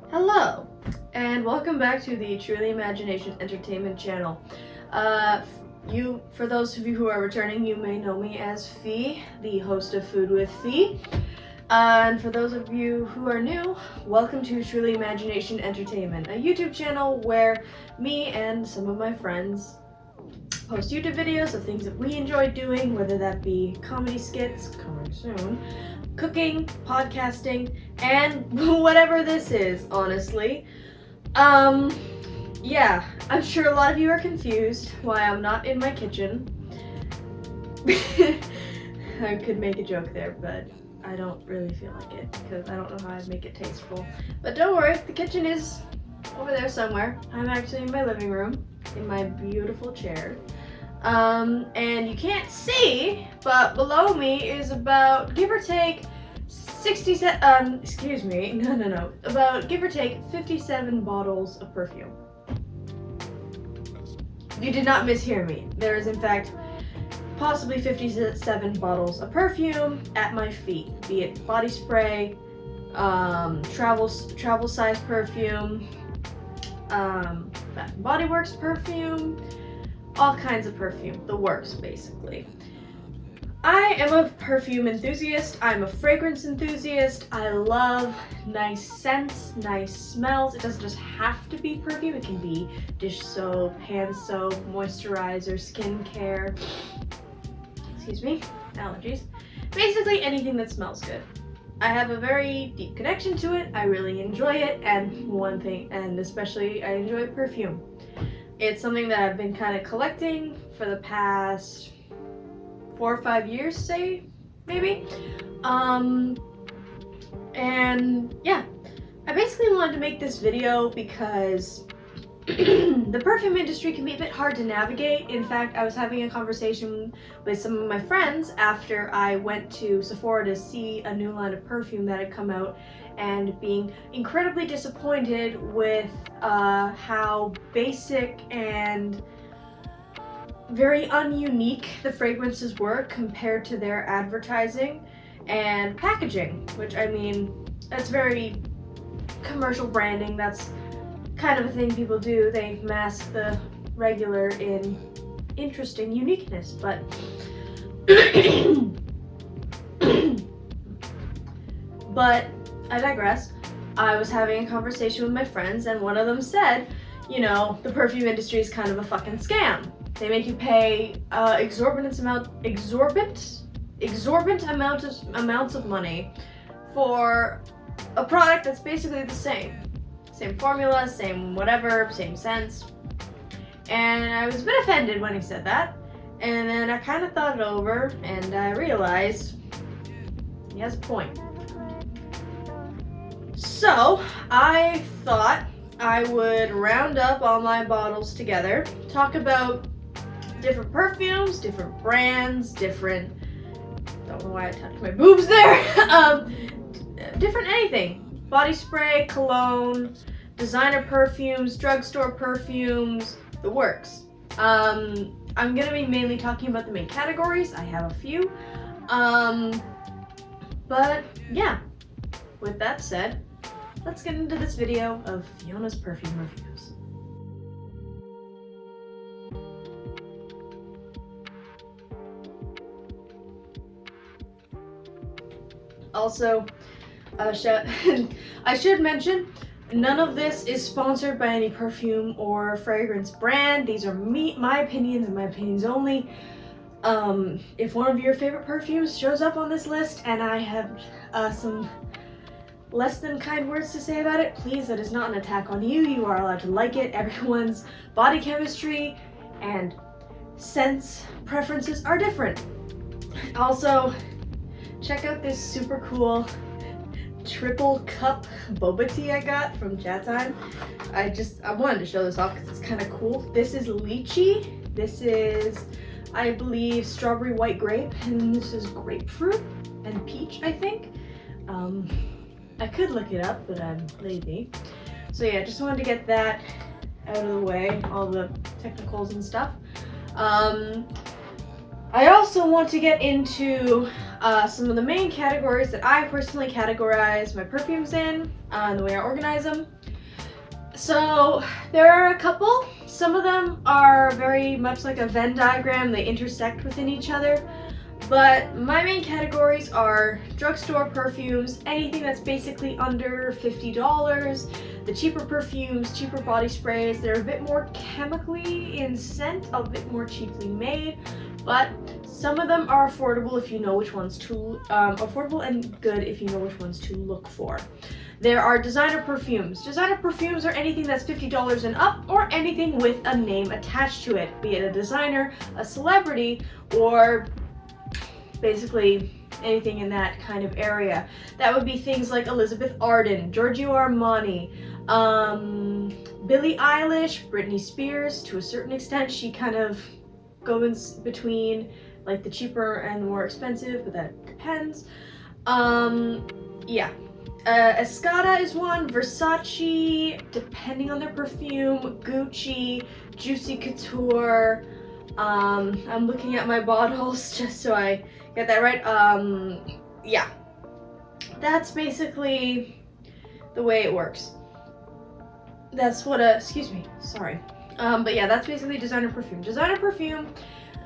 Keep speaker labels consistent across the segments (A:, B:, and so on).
A: Hello, and welcome back to the Truly Imagination Entertainment channel. For those of you who are returning, you may know me as Fee, the host of Food with Fee. And for those of you who are new, welcome to Truly Imagination Entertainment, a YouTube channel where me and some of my friends post YouTube videos of things that we enjoy doing, whether that be comedy skits, coming soon, cooking, podcasting, and whatever this is, honestly. Yeah, I'm sure a lot of you are confused why I'm not in my kitchen. I could make a joke there, but I don't really feel like it because I don't know how I'd make it tasteful. But don't worry, the kitchen is over there somewhere. I'm actually in my living room in my beautiful chair. And you can't see, but below me is about, give or take, about give or take 57 bottles of perfume. You did not mishear me. There is in fact possibly 57 bottles of perfume at my feet, be it body spray, travel size perfume, Bath & Body Works perfume, all kinds of perfume, the works basically. I am a perfume enthusiast, I'm a fragrance enthusiast, I love nice scents, nice smells. It doesn't just have to be perfume, it can be dish soap, hand soap, moisturizer, skincare, allergies. Basically anything that smells good. I have a very deep connection to it, I really enjoy it, and especially I enjoy perfume. It's something that I've been kind of collecting for the past 4 or 5 years, say, maybe. And yeah, I basically wanted to make this video because the perfume industry can be a bit hard to navigate. In fact, I was having a conversation with some of my friends after I went to Sephora to see a new line of perfume that had come out, and being incredibly disappointed with how basic and very ununique the fragrances were compared to their advertising and packaging, which, I mean, that's very commercial branding. That's kind of a thing people do. They mask the regular in interesting uniqueness, but but I digress. I was having a conversation with my friends, and one of them said, you know, the perfume industry is kind of a fucking scam. They make you pay exorbitant amounts of money for a product that's basically the same. Same formula, same whatever, same scents. And I was a bit offended when he said that. And then I kind of thought it over, and I realized he has a point. So I thought I would round up all my bottles together, talk about different perfumes, different brands, don't know why I touched my boobs there, different anything, body spray, cologne, designer perfumes, drugstore perfumes, the works. I'm gonna be mainly talking about the main categories. I have a few, but yeah, with that said, let's get into this video of Fiona's perfume reviews. Also, I should mention, none of this is sponsored by any perfume or fragrance brand. These are my opinions and my opinions only. If one of your favorite perfumes shows up on this list and I have some less than kind words to say about it, please, that is not an attack on you. You are allowed to like it. Everyone's body chemistry and scents preferences are different. Also, check out this super cool triple cup boba tea I got from Chat Time. I wanted to show this off because it's kind of cool. This is lychee. This is, I believe, strawberry white grape, and this is grapefruit and peach, I think. I could look it up, but I'm lazy. So yeah, just wanted to get that out of the way, all the technicals and stuff. I also want to get into some of the main categories that I personally categorize my perfumes in, and the way I organize them. So there are a couple. Some of them are very much like a Venn diagram. They intersect within each other. But my main categories are drugstore perfumes, anything that's basically under $50, the cheaper perfumes, cheaper body sprays. They're a bit more chemically in scent, a bit more cheaply made, but some of them are affordable if you know which ones to, affordable and good if you know which ones to look for. There are designer perfumes. Designer perfumes are anything that's $50 and up, or anything with a name attached to it, be it a designer, a celebrity, or basically anything in that kind of area. That would be things like Elizabeth Arden, Giorgio Armani, Billie Eilish, Britney Spears. To a certain extent, she kind of goes between like the cheaper and more expensive, but that depends. Yeah. Escada is one, Versace, depending on their perfume, Gucci, Juicy Couture. I'm looking at my bottles just so I get that right. Yeah. That's basically the way it works. That's what excuse me, sorry. But yeah, that's basically designer perfume. Designer perfume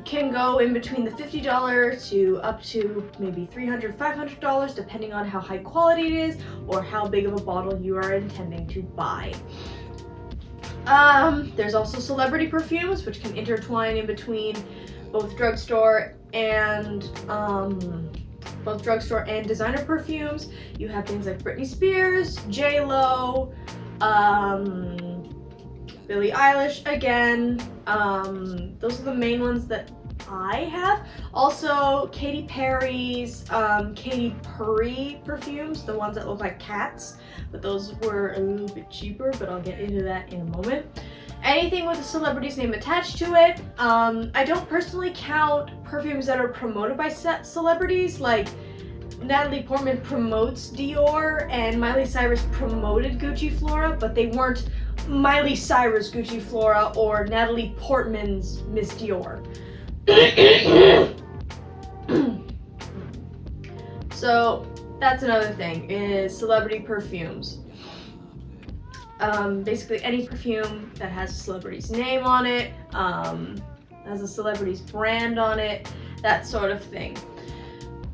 A: can go in between the $50 to up to maybe $300, $500, depending on how high quality it is or how big of a bottle you are intending to buy. There's also celebrity perfumes, which can intertwine in between both drugstore and designer perfumes. You have things like Britney Spears, J-Lo, Billie Eilish again. Those are the main ones that I have. Also, Katy Perry's Katy Perry perfumes, the ones that look like cats, but those were a little bit cheaper, but I'll get into that in a moment. Anything with a celebrity's name attached to it. I don't personally count perfumes that are promoted by celebrities, like Natalie Portman promotes Dior and Miley Cyrus promoted Gucci Flora, but they weren't Miley Cyrus Gucci Flora or Natalie Portman's Miss Dior. So that's another thing, is celebrity perfumes. Basically any perfume that has a celebrity's name on it, has a celebrity's brand on it, that sort of thing.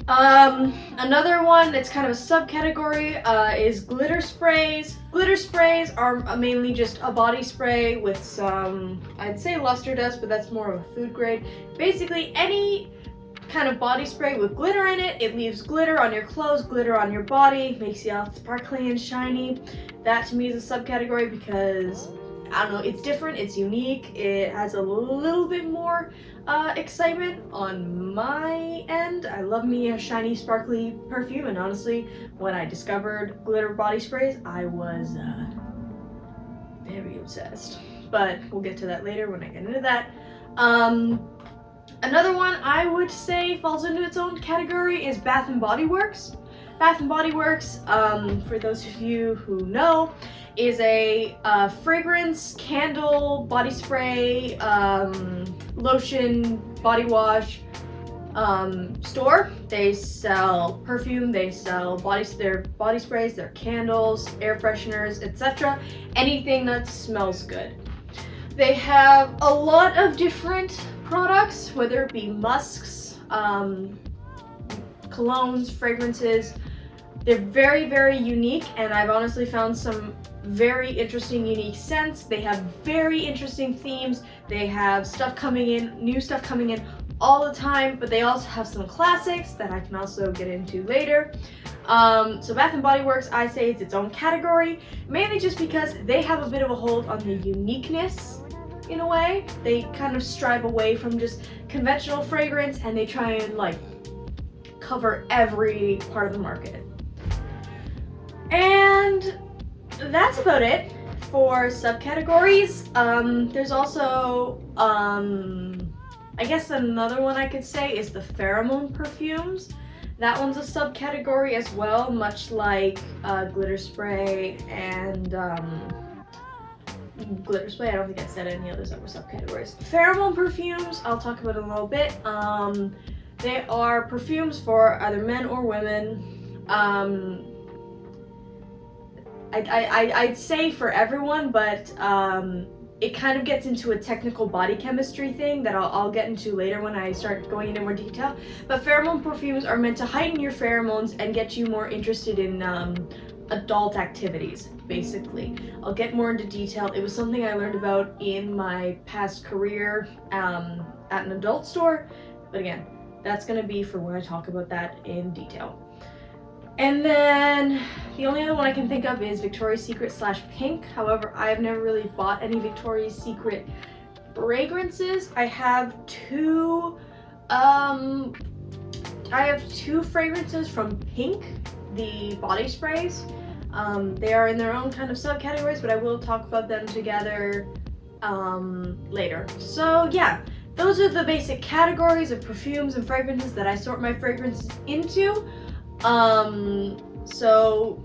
A: Another one that's kind of a subcategory is glitter sprays. Glitter sprays are mainly just a body spray with some, I'd say luster dust, but that's more of a food grade. Basically any kind of body spray with glitter in it. It leaves glitter on your clothes, glitter on your body, makes you all sparkly and shiny. That to me is a subcategory because, I don't know, it's different, it's unique, it has a little bit more excitement on my end. I love me a shiny, sparkly perfume, and honestly, when I discovered glitter body sprays, I was very obsessed. But we'll get to that later when I get into that. Another one I would say falls into its own category is Bath & Body Works. Bath & Body Works, for those of you who know, is a fragrance, candle, body spray, lotion, body wash store. They sell perfume, they sell their body sprays, their candles, air fresheners, etc. Anything that smells good. They have a lot of different products, whether it be musks, colognes, fragrances. They're very, very unique, and I've honestly found some very interesting, unique scents. They have very interesting themes. They have stuff coming in, new stuff coming in all the time, but they also have some classics that I can also get into later. So Bath & Body Works, I say it's its own category, mainly just because they have a bit of a hold on the uniqueness in a way. They kind of strive away from just conventional fragrance, and they try and like cover every part of the market. And that's about it for subcategories. There's also, I guess another one I could say is the Pheromone perfumes. That one's a subcategory as well, much like glitter spray and glitter spray. I don't think I said any others that were subcategories. Pheromone perfumes, I'll talk about in a little bit. They are perfumes for either men or women. I'd say for everyone, but it kind of gets into a technical body chemistry thing that I'll get into later when I start going into more detail. But pheromone perfumes are meant to heighten your pheromones and get you more interested in adult activities, basically. I'll get more into detail. It was something I learned about in my past career at an adult store, but again, that's gonna be for when I talk about that in detail. And then the only other one I can think of is Victoria's Secret / Pink. However, I've never really bought any Victoria's Secret fragrances. I have two fragrances from Pink, the body sprays. They are in their own kind of subcategories, but I will talk about them together later. So yeah, those are the basic categories of perfumes and fragrances that I sort my fragrances into. So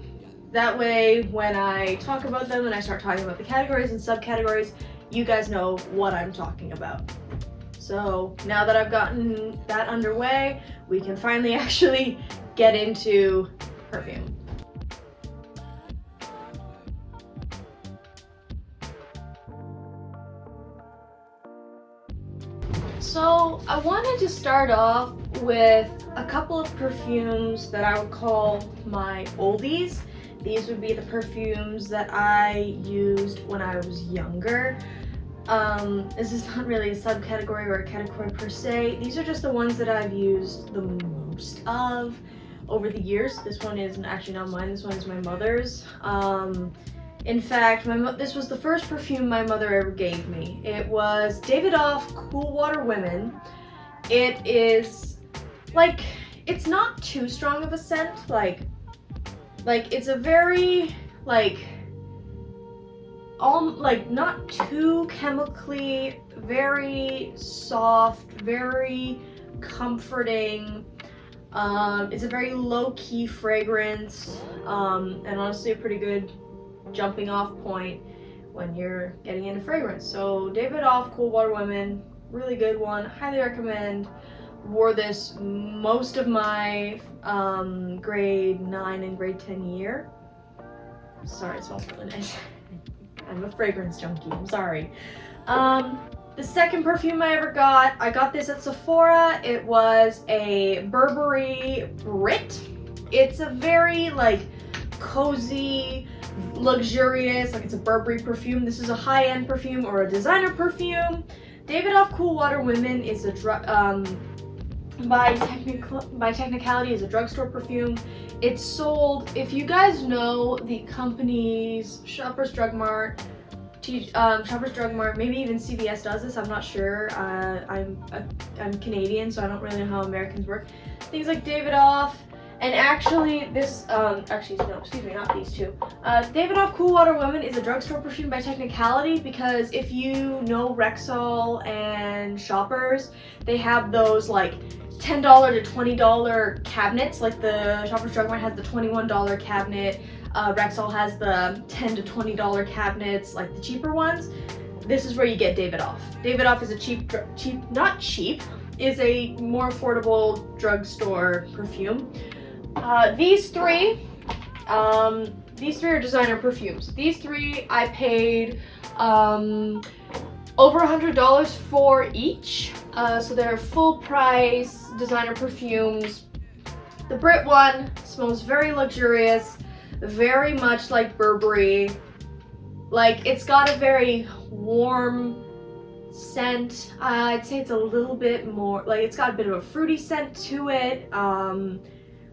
A: that way when I talk about them and I start talking about the categories and subcategories, you guys know what I'm talking about. So now that I've gotten that underway, we can finally actually get into perfume. So I wanted to start off with a couple of perfumes that I would call my oldies. These would be the perfumes that I used when I was younger. This is not really a subcategory or a category per se. These are just the ones that I've used the most of over the years. This one is actually not mine, this one is my mother's. In fact, this was the first perfume my mother ever gave me. It was Davidoff Cool Water Women. It is, like, it's not too strong of a scent. Like it's a very, not too chemically, very soft, very comforting. It's a very low-key fragrance, and honestly a pretty good jumping off point when you're getting into fragrance. So Davidoff Cool Water Women, really good one, highly recommend. Wore this most of my grade 9 and grade 10 year. Sorry, it smells really nice. I'm a fragrance junkie, I'm sorry. The second perfume I ever got, I got this at Sephora. It was a Burberry Brit. It's a very cozy, luxurious, it's a Burberry perfume. This is a high-end perfume or a designer perfume. Davidoff Cool Water Women is a by technicality is a drugstore perfume. It's sold, if you guys know the companies Shoppers Drug Mart, maybe even CVS does this, I'm not sure. I'm Canadian, so I don't really know how Americans work. Things like Davidoff. And actually, this, not these two. Davidoff Cool Water Women is a drugstore perfume by technicality because if you know Rexall and Shoppers, they have those $10 to $20 cabinets. Like the Shoppers Drug Mart has the $21 cabinet. Rexall has the $10 to $20 cabinets, like the cheaper ones. This is where you get Davidoff. Davidoff is is a more affordable drugstore perfume. These three are designer perfumes. These three I paid over $100 for each. So they're full price designer perfumes. The Brit one smells very luxurious, very much like Burberry. It's got a very warm scent. I'd say it's a little bit more, it's got a bit of a fruity scent to it.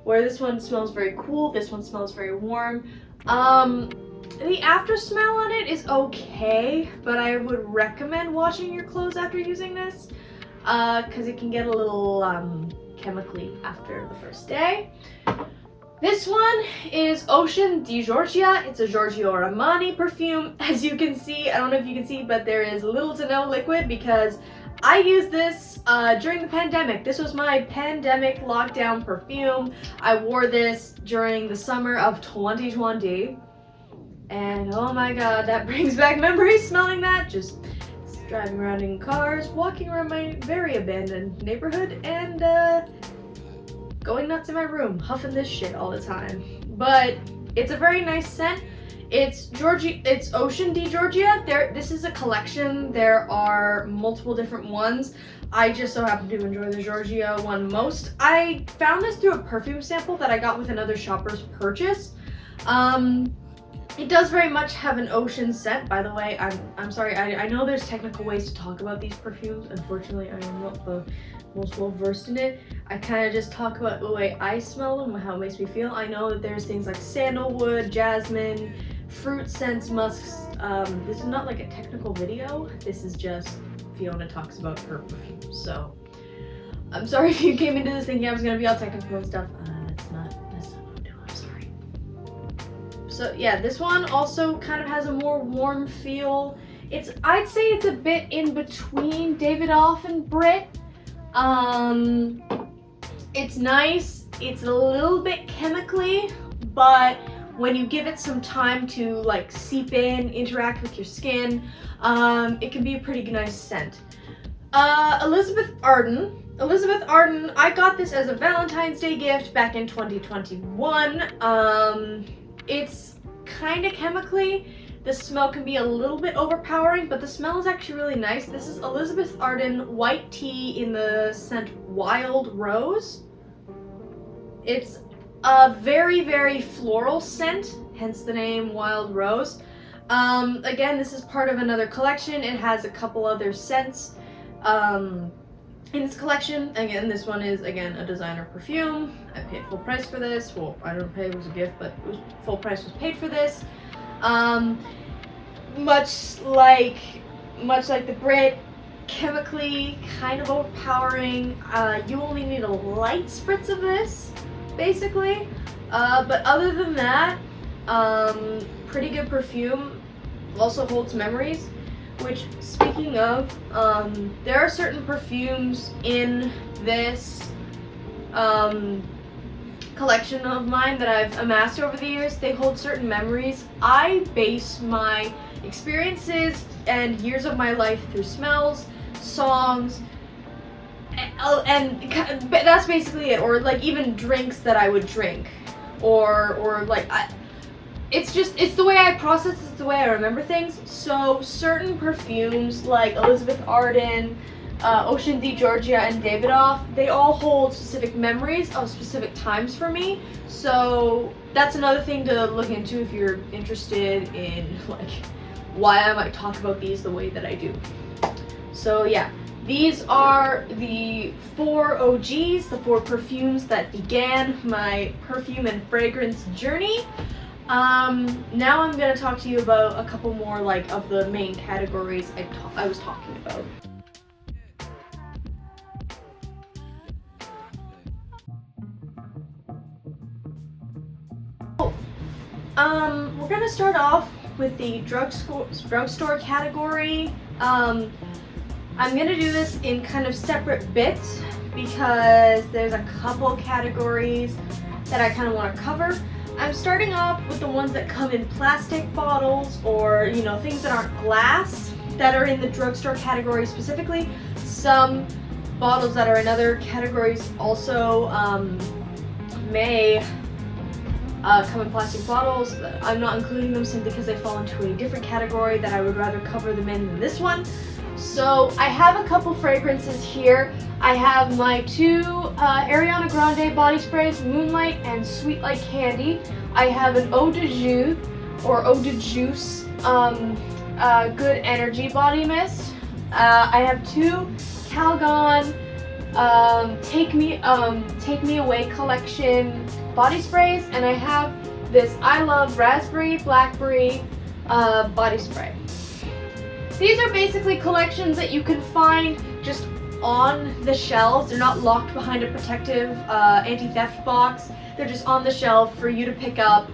A: Where this one smells very cool, this one smells very warm. The after smell on it is okay, but I would recommend washing your clothes after using this, because it can get a little chemically after the first day. This one is Ocean di Giorgia. It's a Giorgio Armani perfume. As you can see, I don't know if you can see, but there is little to no liquid because I used this during the pandemic. This was my pandemic lockdown perfume. I wore this during the summer of 2020. And oh my god, that brings back memories smelling that. Just driving around in cars, walking around my very abandoned neighborhood, and going nuts in my room, huffing this shit all the time. But it's a very nice scent. It's Ocean di Georgia. This is a collection. There are multiple different ones. I just so happen to enjoy the Georgia one most. I found this through a perfume sample that I got with another shopper's purchase. It does very much have an ocean scent, by the way. I'm sorry, I know there's technical ways to talk about these perfumes. Unfortunately, I am not the most well versed in it. I kind of just talk about the way I smell them, how it makes me feel. I know that there's things like sandalwood, jasmine, fruit scents, musks. This is not like a technical video. This is just Fiona talks about her perfumes. So I'm sorry if you came into this thinking I was gonna be all technical and stuff. That's not what I'm doing. I'm sorry. So yeah, this one also kind of has a more warm feel. I'd say it's a bit in between Davidoff and Brit. It's nice. It's a little bit chemically, but when you give it some time to like seep in, interact with your skin, it can be a pretty nice scent. Elizabeth Arden, I got this as a Valentine's Day gift back in 2021. It's kind of chemically. The smell can be a little bit overpowering, but the smell is actually really nice. This is Elizabeth Arden White Tea in the scent Wild Rose. It's a very, very floral scent, hence the name Wild Rose. Again, this is part of another collection. It has a couple other scents in this collection. Again, this one is, again, a designer perfume. I paid full price for this. Well, I don't pay, it was a gift, but it was, full price was paid for this. Much like the Brit, chemically kind of overpowering. You only need a light spritz of this, basically. But other than that, pretty good perfume. Also holds memories, which, speaking of, there are certain perfumes in this collection of mine that I've amassed over the years. They hold certain memories. I base my experiences and years of my life through smells, songs, and that's basically it. Or like even drinks that I would drink, or like it's the way I process, it's the way I remember things. So certain perfumes like Elizabeth Arden, Ocean di Georgia, and Davidoff, they all hold specific memories of specific times for me. So that's another thing to look into if you're interested in like why I might talk about these the way that I do. So yeah, these are the 4 OGs, the 4 perfumes that began my perfume and fragrance journey. Now I'm gonna talk to you about a couple more like of the main categories I was talking about. We're gonna start off with the drugstore category. I'm gonna do this in kind of separate bits because there's a couple categories that I kind of want to cover. I'm starting off with the ones that come in plastic bottles or, you know, things that aren't glass that are in the drugstore category specifically. Some bottles that are in other categories also may come in plastic bottles. I'm not including them simply because they fall into a different category that I would rather cover them in than this one. So I have a couple fragrances here. I have my 2 Ariana Grande body sprays, Moonlight and Sweet Like Candy. I have an Eau de Jus or Eau de Juice Good Energy body mist. I have 2 Calgon Take Me Away collection body sprays, and I have this I Love Raspberry Blackberry body spray. These are basically collections that you can find just on the shelves. They're not locked behind a protective anti-theft box. They're just on the shelf for you to pick up.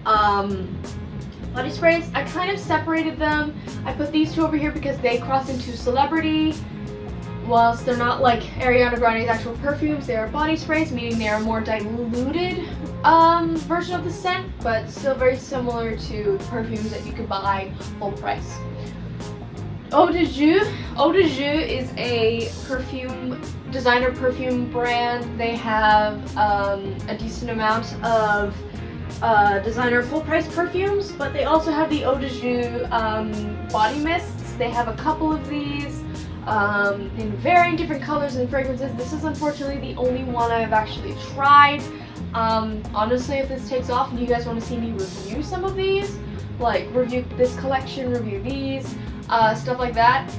A: Body sprays, I kind of separated them. I put these 2 over here because they cross into celebrity. Whilst they're not like Ariana Grande's actual perfumes, they are body sprays, meaning they are more diluted version of the scent, but still very similar to perfumes that you could buy full price. Eau de Jus. Eau de Jus is a perfume, designer perfume brand. They have a decent amount of designer full price perfumes, but they also have the Eau de Jus body mists. They have a couple of these in varying different colors and fragrances. This is unfortunately the only one I've actually tried. Honestly, if this takes off and you guys want to see me review some of these, like review this collection, review these, stuff like that,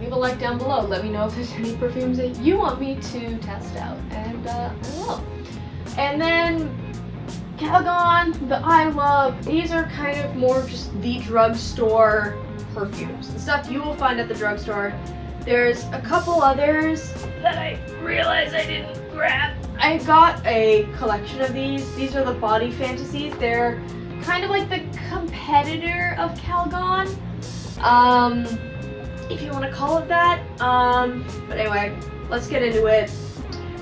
A: leave a like down below. Let me know if there's any perfumes that you want me to test out, and I will. And then Calgon, the I Love. These are kind of more just the drugstore perfumes, the stuff you will find at the drugstore. There's a couple others that I realized I didn't grab. I got a collection of these. These are the Body Fantasies. They're kind of like the competitor of Calgon, if you want to call it that. But anyway, let's get into it.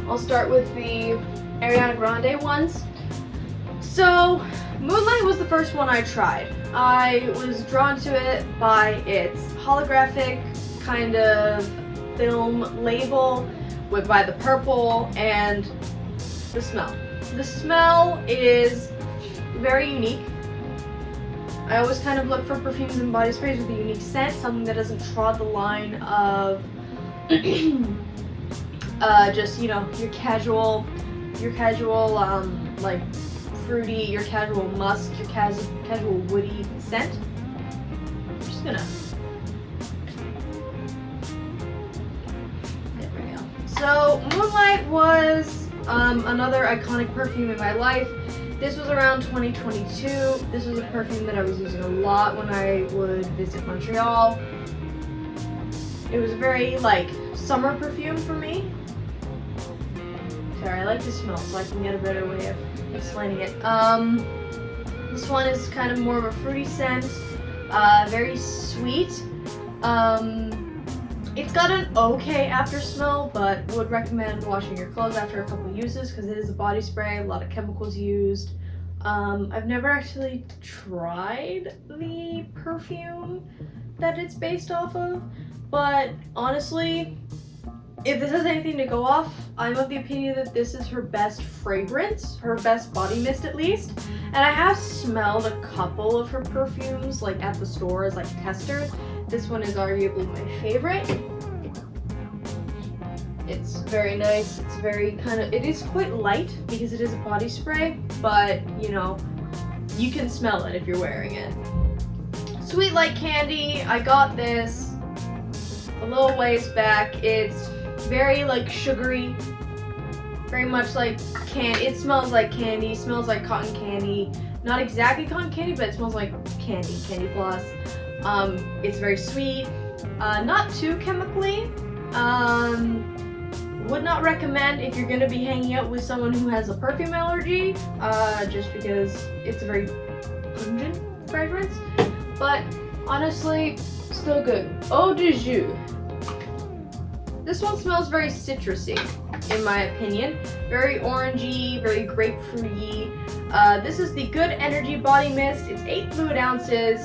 A: I'll start with the Ariana Grande ones. So, Moonlight was the first one I tried. I was drawn to it by its holographic kind of film label by the purple and the smell. The smell is very unique. I always kind of look for perfumes and body sprays with a unique scent, something that doesn't trod the line of just, you know, your casual like fruity, your casual musk, your casual woody scent. I'm just gonna. There we go. So Moonlight was another iconic perfume in my life. This was around 2022. This was a perfume that I was using a lot when I would visit Montreal. It was a very like summer perfume for me. Sorry, I like to smell so I can get a better way of explaining it. This one is kind of more of a fruity scent, very sweet. It's got an okay after smell, but would recommend washing your clothes after a couple uses because it is a body spray, a lot of chemicals used. I've never actually tried the perfume that it's based off of, but honestly, if this has anything to go off, I'm of the opinion that this is her best fragrance, her best body mist at least. And I have smelled a couple of her perfumes like at the store as like testers. This one is arguably my favorite. It's very nice. It's very it is quite light because it is a body spray, but you know, you can smell it if you're wearing it. Sweet Like Candy, I got this a little ways back. It's very like sugary, very much like it smells like candy, smells like cotton candy. Not exactly cotton candy, but it smells like candy floss. It's very sweet, not too chemically. Would not recommend if you're gonna be hanging out with someone who has a perfume allergy, just because it's a very pungent fragrance. But honestly, still good. Eau de Jus. This one smells very citrusy, in my opinion. Very orangey, very grapefruity. This is the Good Energy Body Mist. It's 8 fluid ounces.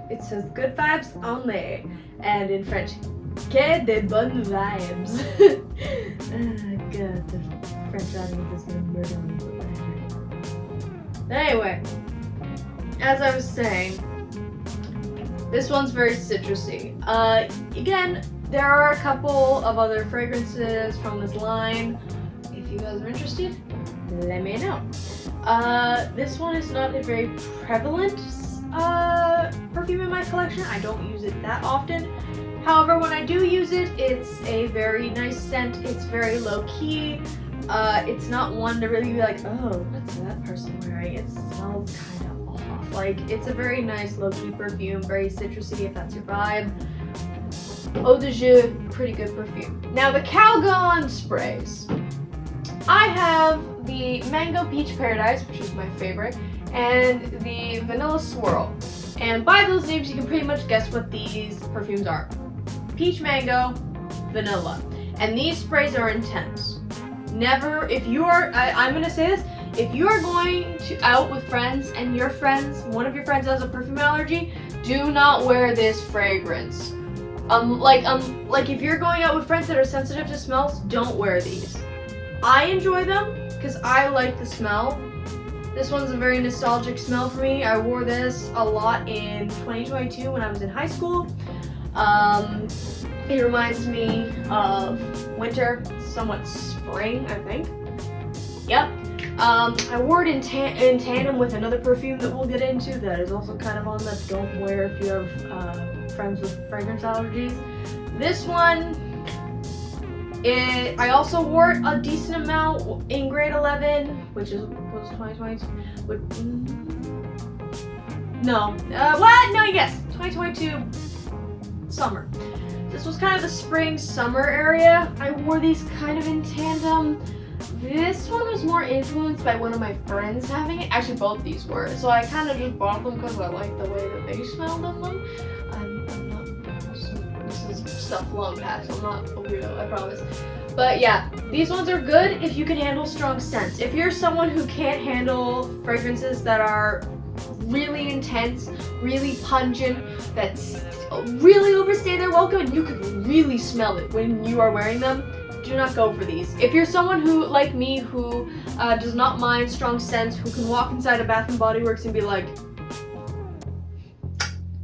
A: It says good vibes only. And in French, que de bonnes vibes. Oh god, the French audience is gonna murder me. But anyway, as I was saying, this one's very citrusy. Again, there are a couple of other fragrances from this line. If you guys are interested, let me know. This one is not a very prevalent perfume in my collection. I don't use it that often. However, when I do use it, it's a very nice scent. It's very low-key. It's not one to really be like, oh, what's that person wearing? It smells kind of off. Like, it's a very nice low-key perfume, very citrusy if that's your vibe. Eau de Jus, pretty good perfume. Now the Calgon sprays. I have the Mango Peach Paradise, which is my favorite, and the Vanilla Swirl. And by those names, you can pretty much guess what these perfumes are. Peach Mango, Vanilla. And these sprays are intense. Never, if you are, I'm gonna say this, if you are going out with friends and one of your friends has a perfume allergy, do not wear this fragrance. Like if you're going out with friends that are sensitive to smells, don't wear these. I enjoy them because I like the smell. This one's a very nostalgic smell for me. I wore this a lot in 2022 when I was in high school. It reminds me of winter, somewhat spring, I think. Yep. I wore it in tandem with another perfume that we'll get into that is also kind of on the don't wear if you have friends with fragrance allergies. This one, I also wore it a decent amount in grade 11, which was 2022. No, what? No, yes, 2022 summer. This was kind of the spring summer area. I wore these kind of in tandem. This one was more influenced by one of my friends having it. Actually, both these were. So I kind of just bought them because I like the way that they smelled in them. I'm not. This is stuff long past. I'm not a weirdo, I promise. But yeah, these ones are good if you can handle strong scents. If you're someone who can't handle fragrances that are really intense, really pungent, that really overstay their welcome, and you can really smell it when you are wearing them, do not go for these. If you're someone who, like me, who does not mind strong scents, who can walk inside a Bath and Body Works and be like,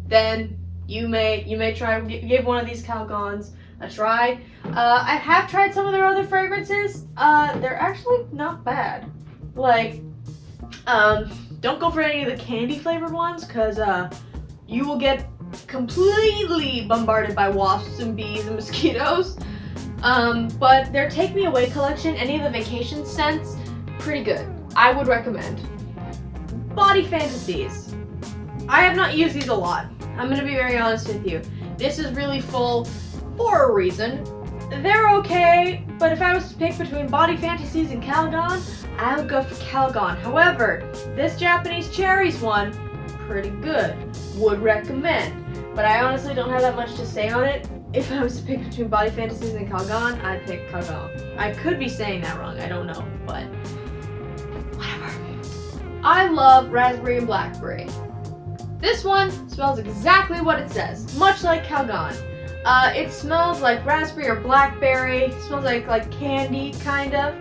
A: then you may try give one of these Calgons a try. I have tried some of their other fragrances. They're actually not bad. Like, don't go for any of the candy flavored ones because you will get completely bombarded by wasps and bees and mosquitoes. But their Take Me Away collection, any of the vacation scents, pretty good. I would recommend. Body Fantasies. I have not used these a lot. I'm gonna be very honest with you. This is really full for a reason. They're okay, but if I was to pick between Body Fantasies and Calgon, I would go for Calgon. However, this Japanese Cherries one, pretty good. Would recommend. But I honestly don't have that much to say on it. If I was to pick between Body Fantasies and Calgon, I'd pick Calgon. I could be saying that wrong, I don't know, but whatever. I love Raspberry and Blackberry. This one smells exactly what it says, much like Calgon. It smells like raspberry or blackberry. It smells like candy, kind of.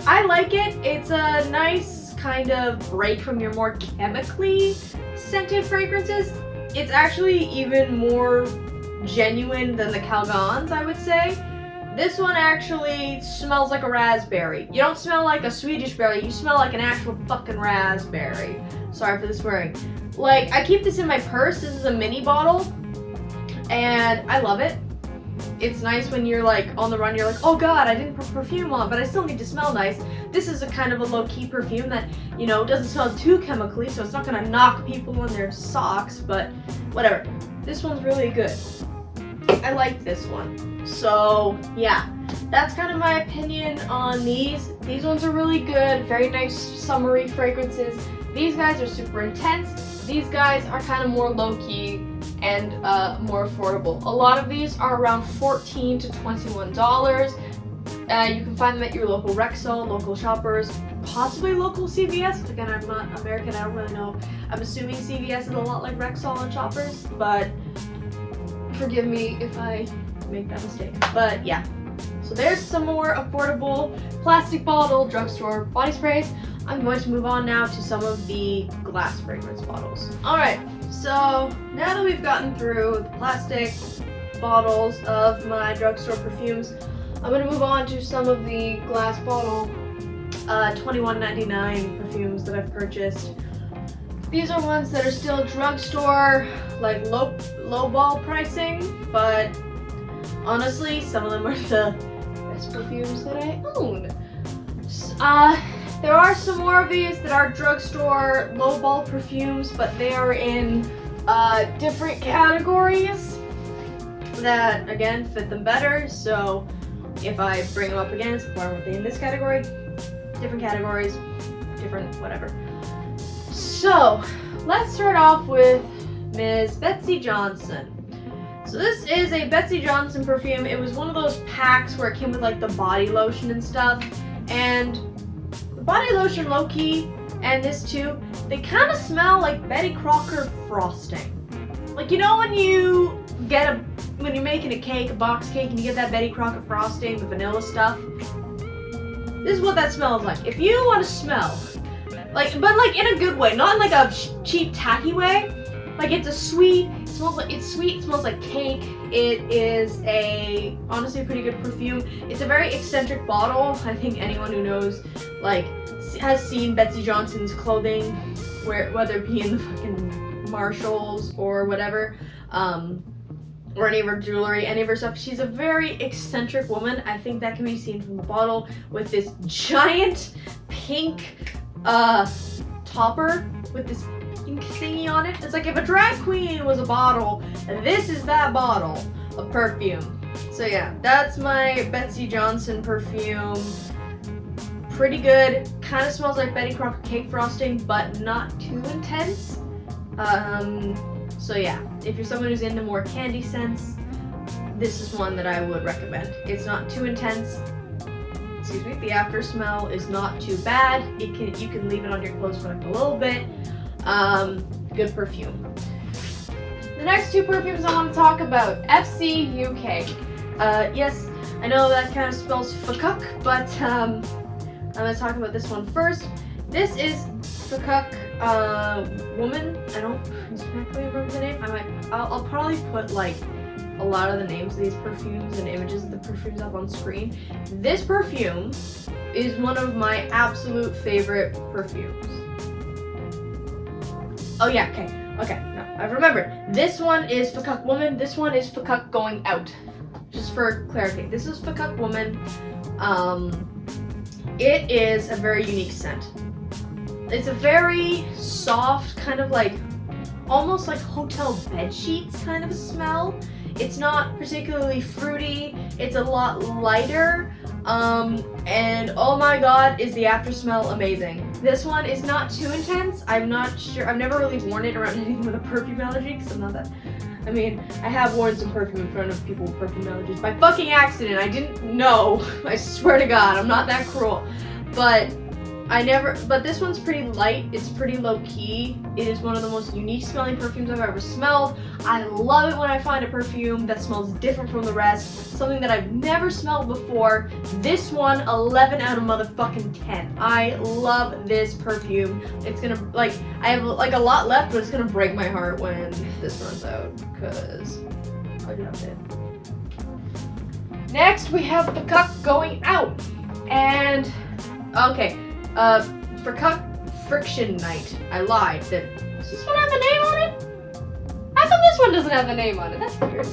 A: I like it. It's a nice kind of break from your more chemically scented fragrances. It's actually even more genuine than the Calgons, I would say. This one actually smells like a raspberry. You don't smell like a Swedish berry, you smell like an actual fucking raspberry. Sorry for the swearing. Like, I keep this in my purse. This is a mini bottle, and I love it. It's nice when you're like on the run, you're like, oh god, I didn't put perfume on, but I still need to smell nice. This is a kind of a low-key perfume that, you know, doesn't smell too chemically, so it's not gonna knock people on their socks, but whatever. This one's really good. I like this one. So yeah, that's kind of my opinion on these. These ones are really good, very nice summery fragrances. These guys are super intense. These guys are kind of more low-key and more affordable. A lot of these are around $14 to $21. You can find them at your local Rexall, local Shoppers, possibly local CVS. Again, I'm not American, I don't really know. I'm assuming CVS is a lot like Rexall and Shoppers, but forgive me if I make that mistake. But yeah, so there's some more affordable plastic bottle drugstore body sprays. I'm going to move on now to some of the glass fragrance bottles. Alright, so now that we've gotten through the plastic bottles of my drugstore perfumes, I'm going to move on to some of the glass bottle $21.99 perfumes that I've purchased. These are ones that are still drugstore, like low ball pricing, but honestly, some of them are the best perfumes that I own. There are some more of these that are drugstore lowball perfumes, but they are in different categories that, again, fit them better. So if I bring them up again, it's why aren't they in this category? Different categories, different whatever. So let's start off with Ms. Betsy Johnson. So this is a Betsy Johnson perfume. It was one of those packs where it came with like the body lotion and stuff, and body lotion low-key, and this too, they kind of smell like Betty Crocker frosting. like, you know when you're making a cake, a box cake, and you get that Betty Crocker frosting, the vanilla stuff? This is what that smells like. If you want to smell, like, but like in a good way, not in like a cheap, tacky way. Like it's it's sweet, it smells like cake. It is honestly a pretty good perfume. It's a very eccentric bottle. I think anyone who knows, like, has seen Betsey Johnson's clothing, whether it be in the fucking Marshalls or whatever, or any of her jewelry, any of her stuff. She's a very eccentric woman. I think that can be seen from the bottle with this giant pink topper with this pink thingy on it. It's like if a drag queen was a bottle, this is that bottle of perfume. So yeah, that's my Betsey Johnson perfume. Pretty good. Kind of smells like Betty Crocker cake frosting, but not too intense. So yeah, if you're someone who's into more candy scents, this is one that I would recommend. It's not too intense. Excuse me. The after smell is not too bad. You can leave it on your clothes for like a little bit. Good perfume. The next two perfumes I want to talk about, FC UK. Yes, I know that kind of spells fuck, but I'm gonna talk about this one first. This is Fuck Woman. I don't exactly remember the name. I'll probably put like a lot of the names of these perfumes and images of the perfumes up on screen. This perfume is one of my absolute favorite perfumes. Oh yeah, okay, no, I've remembered. This one is Fuck Woman, this one is Fuck Going Out. Just for clarity, this is Fuck Woman. It is a very unique scent. It's a very soft, kind of like, almost like hotel bed sheets kind of a smell. It's not particularly fruity, it's a lot lighter, and oh my god, is the after smell amazing. This one is not too intense. I'm not sure, I've never really worn it around anything with a perfume allergy, because I'm not that, I mean, I have worn some perfume in front of people with perfume allergies by fucking accident. I didn't know, I swear to god, I'm not that cruel. But this one's pretty light, it's pretty low key. It is one of the most unique smelling perfumes I've ever smelled. I love it when I find a perfume that smells different from the rest, something that I've never smelled before. This one, 11 out of motherfucking 10. I love this perfume. It's gonna, like, I have like a lot left, but it's gonna break my heart when this runs out, because I loved it. Next, we have the Cuck Going Out. And, okay. For Cuck Friction Night. I lied. Does this one have a name on it? How come this one doesn't have a name on it? That's weird.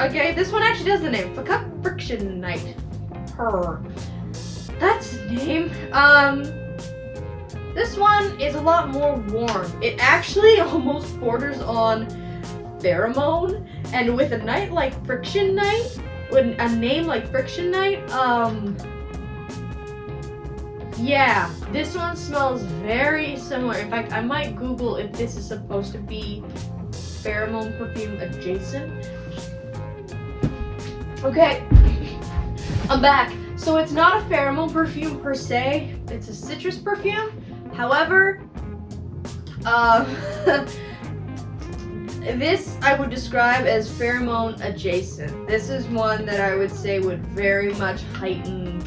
A: Okay, this one actually does the name. For Cuck Friction Night. That's the name. This one is a lot more warm. It actually almost borders on Pheromone. And with a night like Friction Night, with a name like Friction Night, yeah, this one smells very similar. In fact, I might Google if this is supposed to be pheromone perfume adjacent. Okay, I'm back. So it's not a pheromone perfume per se, it's a citrus perfume. However, this I would describe as pheromone adjacent. This is one that I would say would very much heighten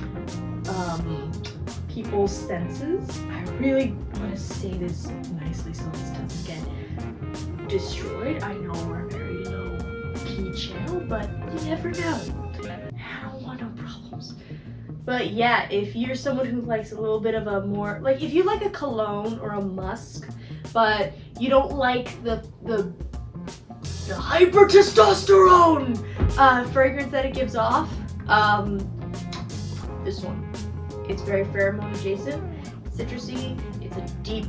A: people's senses. I really want to say this nicely so this doesn't get destroyed. I know we're a very low key channel, but you never know. I don't want no problems. But yeah, if you're someone who likes a little bit of a more, like if you like a cologne or a musk, but you don't like the hyper testosterone fragrance that it gives off, this one. It's very pheromone adjacent, citrusy. It's a deep,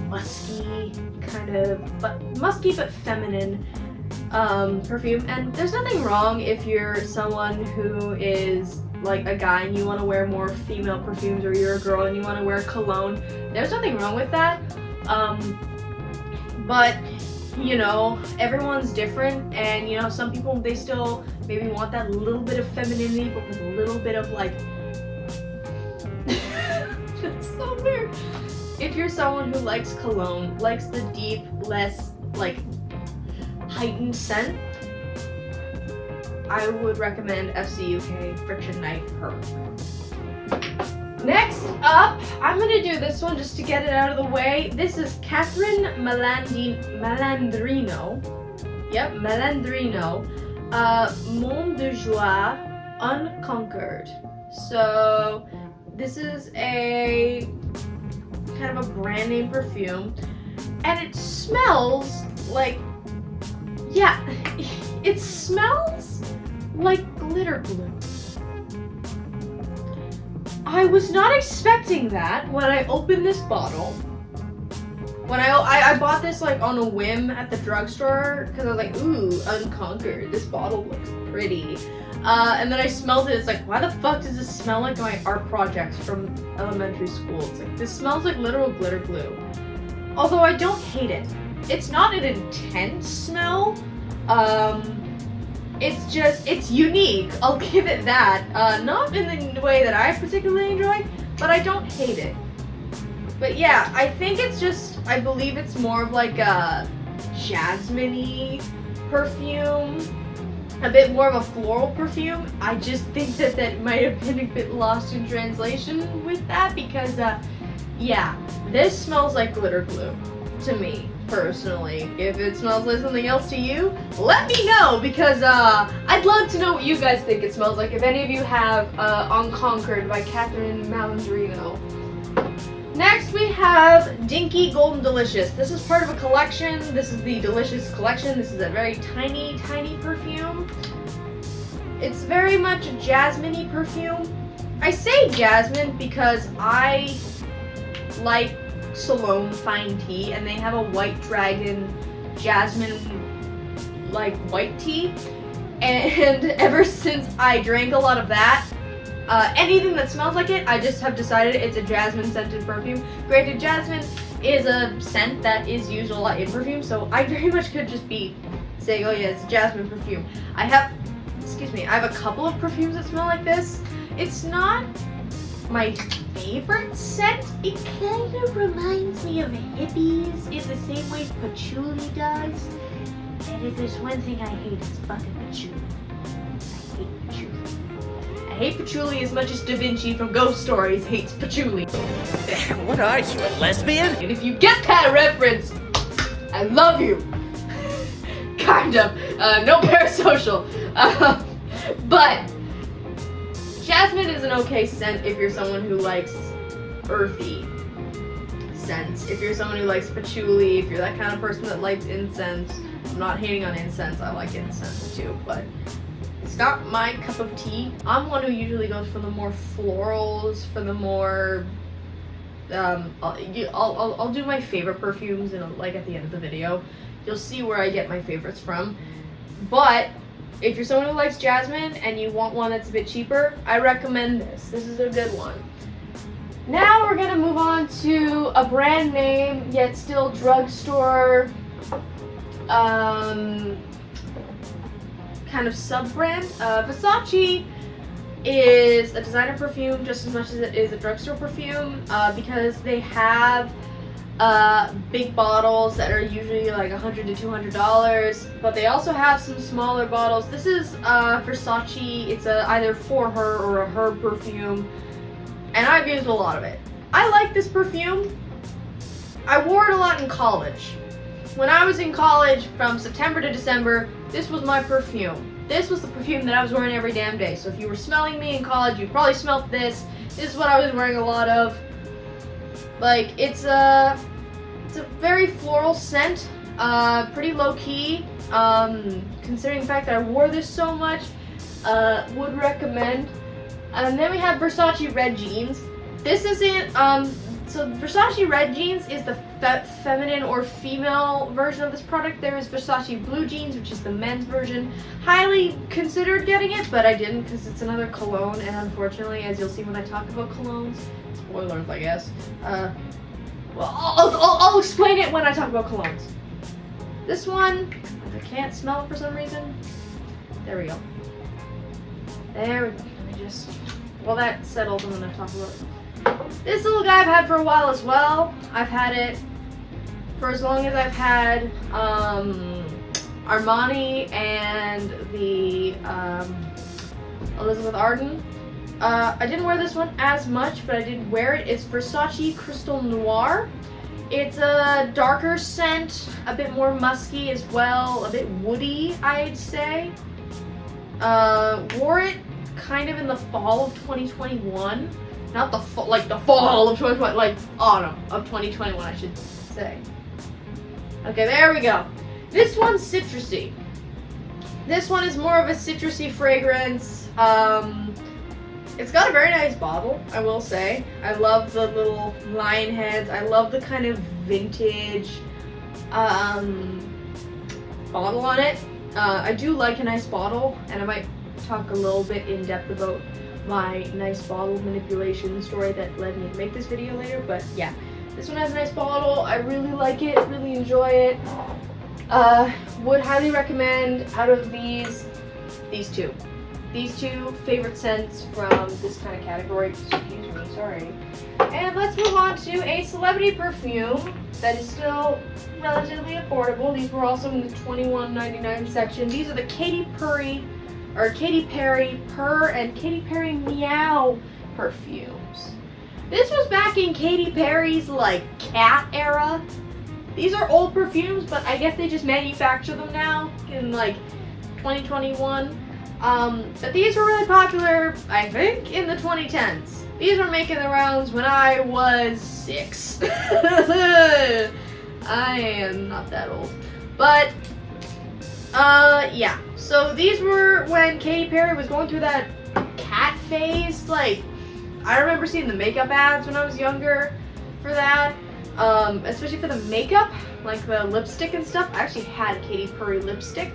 A: musky kind of, musky but feminine perfume. And there's nothing wrong if you're someone who is like a guy and you want to wear more female perfumes, or you're a girl and you want to wear cologne. There's nothing wrong with that. But you know, everyone's different, and you know, some people, they still maybe want that little bit of femininity, but with a little bit of like. It's so weird. If you're someone who likes cologne, likes the deep, less like heightened scent, I would recommend FCUK Friction Night Her. Next up, I'm gonna do this one just to get it out of the way. This is Catherine Malandrino. Yep, Malandrino. Monde de Joie Unconquered. So this is a kind of a brand name perfume, and it smells like, yeah, it smells like glitter glue. I was not expecting that when I opened this bottle. When I bought this like on a whim at the drugstore because I was like, ooh, Unconquered. This bottle looks pretty. And then I smelled it. It's like, why the fuck does this smell like my art projects from elementary school? It's like, this smells like literal glitter glue. Although I don't hate it. It's not an intense smell. It's unique. I'll give it that. Not in the way that I particularly enjoy, but I don't hate it. But yeah, I think it's just, I believe it's more of like a jasmine-y perfume. A bit more of a floral perfume. I just think that might have been a bit lost in translation with that because, yeah, this smells like glitter glue to me. Personally, if it smells like something else to you, let me know because I'd love to know what you guys think it smells like. If any of you have Unconquered by Catherine Malandrino. Next we have Dinky Golden Delicious. This is part of a collection. This is the Delicious collection. This is a very tiny, tiny perfume. It's very much a jasmine-y perfume. I say jasmine because I like Salome Fine Tea, and they have a White Dragon jasmine like white tea, and ever since I drank a lot of that, anything that smells like it, I just have decided it's a jasmine scented perfume. Granted, jasmine is a scent that is used a lot in perfume, so I very much could just be saying, oh yeah, it's a jasmine perfume. I have a couple of perfumes that smell like this. It's not my favorite scent. It kind of reminds me of hippies in the same way patchouli does. And if there's one thing I hate, it's fucking patchouli. I hate patchouli. I hate patchouli as much as Da Vinci from Ghost Stories hates patchouli.
B: What are you, a lesbian?
A: And if you get that reference, I love you. Kind of. No parasocial. But jasmine is an okay scent if you're someone who likes earthy scents. If you're someone who likes patchouli, if you're that kind of person that likes incense. I'm not hating on incense, I like incense too, but it's not my cup of tea. I'm one who usually goes for the more florals, for the more I'll do my favorite perfumes in like at the end of the video. You'll see where I get my favorites from. But if you're someone who likes jasmine and you want one that's a bit cheaper, I recommend this. This is a good one. Now we're gonna move on to a brand name yet still drugstore kind of sub-brand. Versace is a designer perfume just as much as it is a drugstore perfume because they have big bottles that are usually like $100 to $200, but they also have some smaller bottles. This is Versace. It's either for her or a her perfume, and I've used a lot of it. I like this perfume. I wore it a lot in college. When I was in college from September to December, this was my perfume. This was the perfume that I was wearing every damn day. So if you were smelling me in college, you probably smelled this. This is what I was wearing a lot of. Like, it's a very floral scent, pretty low key, considering the fact that I wore this so much, would recommend. And then we have Versace Red Jeans. This isn't, so Versace Red Jeans is the feminine or female version of this product. There is Versace Blue Jeans, which is the men's version. Highly considered getting it, but I didn't because it's another cologne, and unfortunately, as you'll see when I talk about colognes, spoilers, I guess. Well, I'll explain it when I talk about colognes. This one, I can't smell it for some reason. There we go. There we go. Let me just, while that settles, I'm gonna talk about it. This little guy I've had for a while as well. I've had it for as long as I've had Armani and the Elizabeth Arden. I didn't wear this one as much, but I did wear it. It's Versace Crystal Noir. It's a darker scent, a bit more musky as well, a bit woody, I'd say. Wore it kind of in the fall of 2021. Not the fall, like the fall of 2020, like autumn of 2021, I should say. Okay, there we go. This one's citrusy. This one is more of a citrusy fragrance. It's got a very nice bottle, I will say. I love the little lion heads. I love the kind of vintage bottle on it. I do like a nice bottle, and I might talk a little bit in depth about my nice bottle manipulation story that led me to make this video later, but yeah. This one has a nice bottle. I really like it, really enjoy it. Would highly recommend out of these two. These two favorite scents from this kind of category. Excuse me, sorry. And let's move on to a celebrity perfume that is still relatively affordable. These were also in the $21.99 section. These are the Katy Perry Purr and Katy Perry Meow perfumes. This was back in Katy Perry's like cat era. These are old perfumes, but I guess they just manufacture them now in like 2021. But these were really popular, I think, in the 2010s. These were making the rounds when I was 6. I am not that old. But, yeah. So these were when Katy Perry was going through that cat phase. Like, I remember seeing the makeup ads when I was younger for that. Especially for the makeup, like the lipstick and stuff. I actually had a Katy Perry lipstick.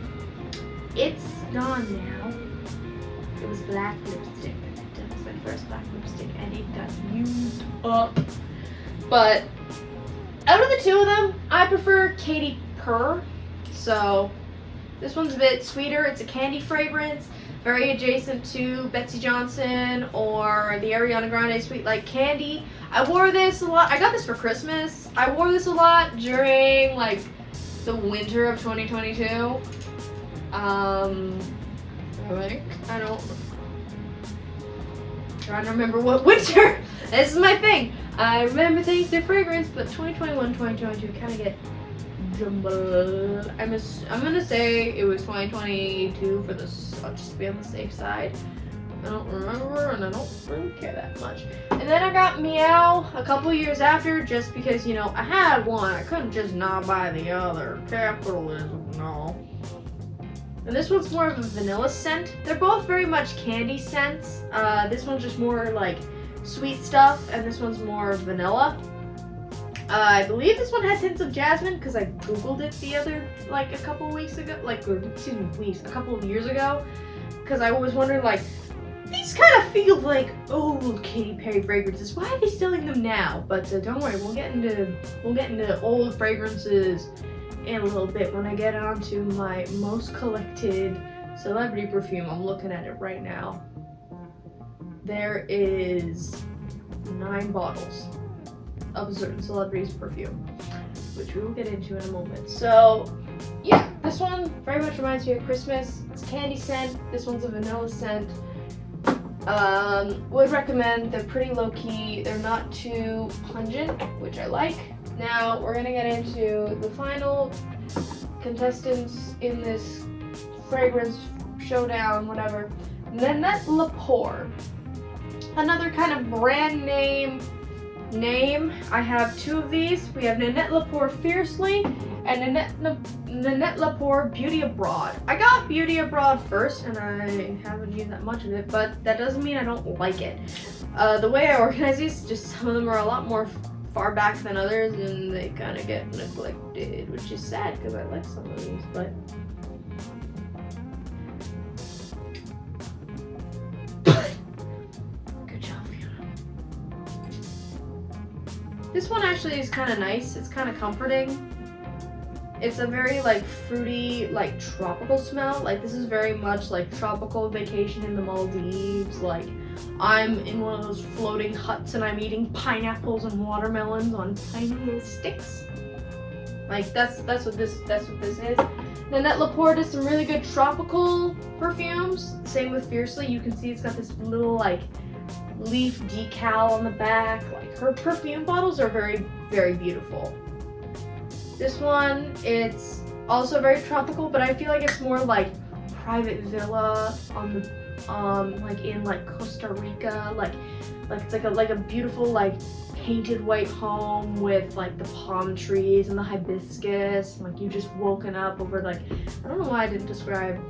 A: It's gone now. It was black lipstick. That was my first black lipstick, and it got used up. But out of the two of them, I prefer Katy Purr. So this one's a bit sweeter. It's a candy fragrance, very adjacent to Betsy Johnson or the Ariana Grande Sweet Like Candy. I wore this a lot. I got this for Christmas. I wore this a lot during like the winter of 2022. I don't trying to remember what winter. This is my thing. I remember things through fragrance, but 2021, 2022 kind of get jumbled. I'm gonna say it was 2022 for this. I'll just be on the safe side. I don't remember, and I don't really care that much. And then I got Meow a couple years after, just because, you know, I had one. I couldn't just not buy the other. Capitalism, no. And this one's more of a vanilla scent. They're both very much candy scents. This one's just more like sweet stuff, and this one's more vanilla. I believe this one has hints of jasmine because I googled it the other, like a couple weeks ago, a couple of years ago, because I was wondering like, these kind of feel like old Katy Perry fragrances. Why are they selling them now? But don't worry, we'll get into old fragrances in a little bit when I get onto my most collected celebrity perfume. I'm looking at it right now. There is 9 bottles of a certain celebrity's perfume, which we will get into in a moment. So yeah, this one very much reminds me of Christmas. It's a candy scent. This one's a vanilla scent. Would recommend. They're pretty low-key. They're not too pungent, which I like. Now we're gonna get into the final contestants in this fragrance showdown, whatever. Nanette Lepore. Another kind of brand name. I have 2 of these. We have Nanette Lepore Fiercely and Nanette Lepore Beauty Abroad. I got Beauty Abroad first, and I haven't used that much of it, but that doesn't mean I don't like it. The way I organize these, just some of them are a lot more far back than others, and they kind of get neglected, which is sad because I like some of these, but good job, Fiona. This one actually is kind of nice. It's kind of comforting. It's a very like fruity, like tropical smell. Like this is very much like tropical vacation in the Maldives. Like I'm in one of those floating huts and I'm eating pineapples and watermelons on tiny little sticks. Like that's what this is. Nanette Lepore does some really good tropical perfumes. Same with Fiercely. You can see it's got this little like leaf decal on the back. Like her perfume bottles are very, very beautiful. This one, it's also very tropical, but I feel like it's more like private villa on the like in like Costa Rica, like it's like a beautiful like painted white home with like the palm trees and the hibiscus, and, like you just woken up over like, I don't know why I didn't describe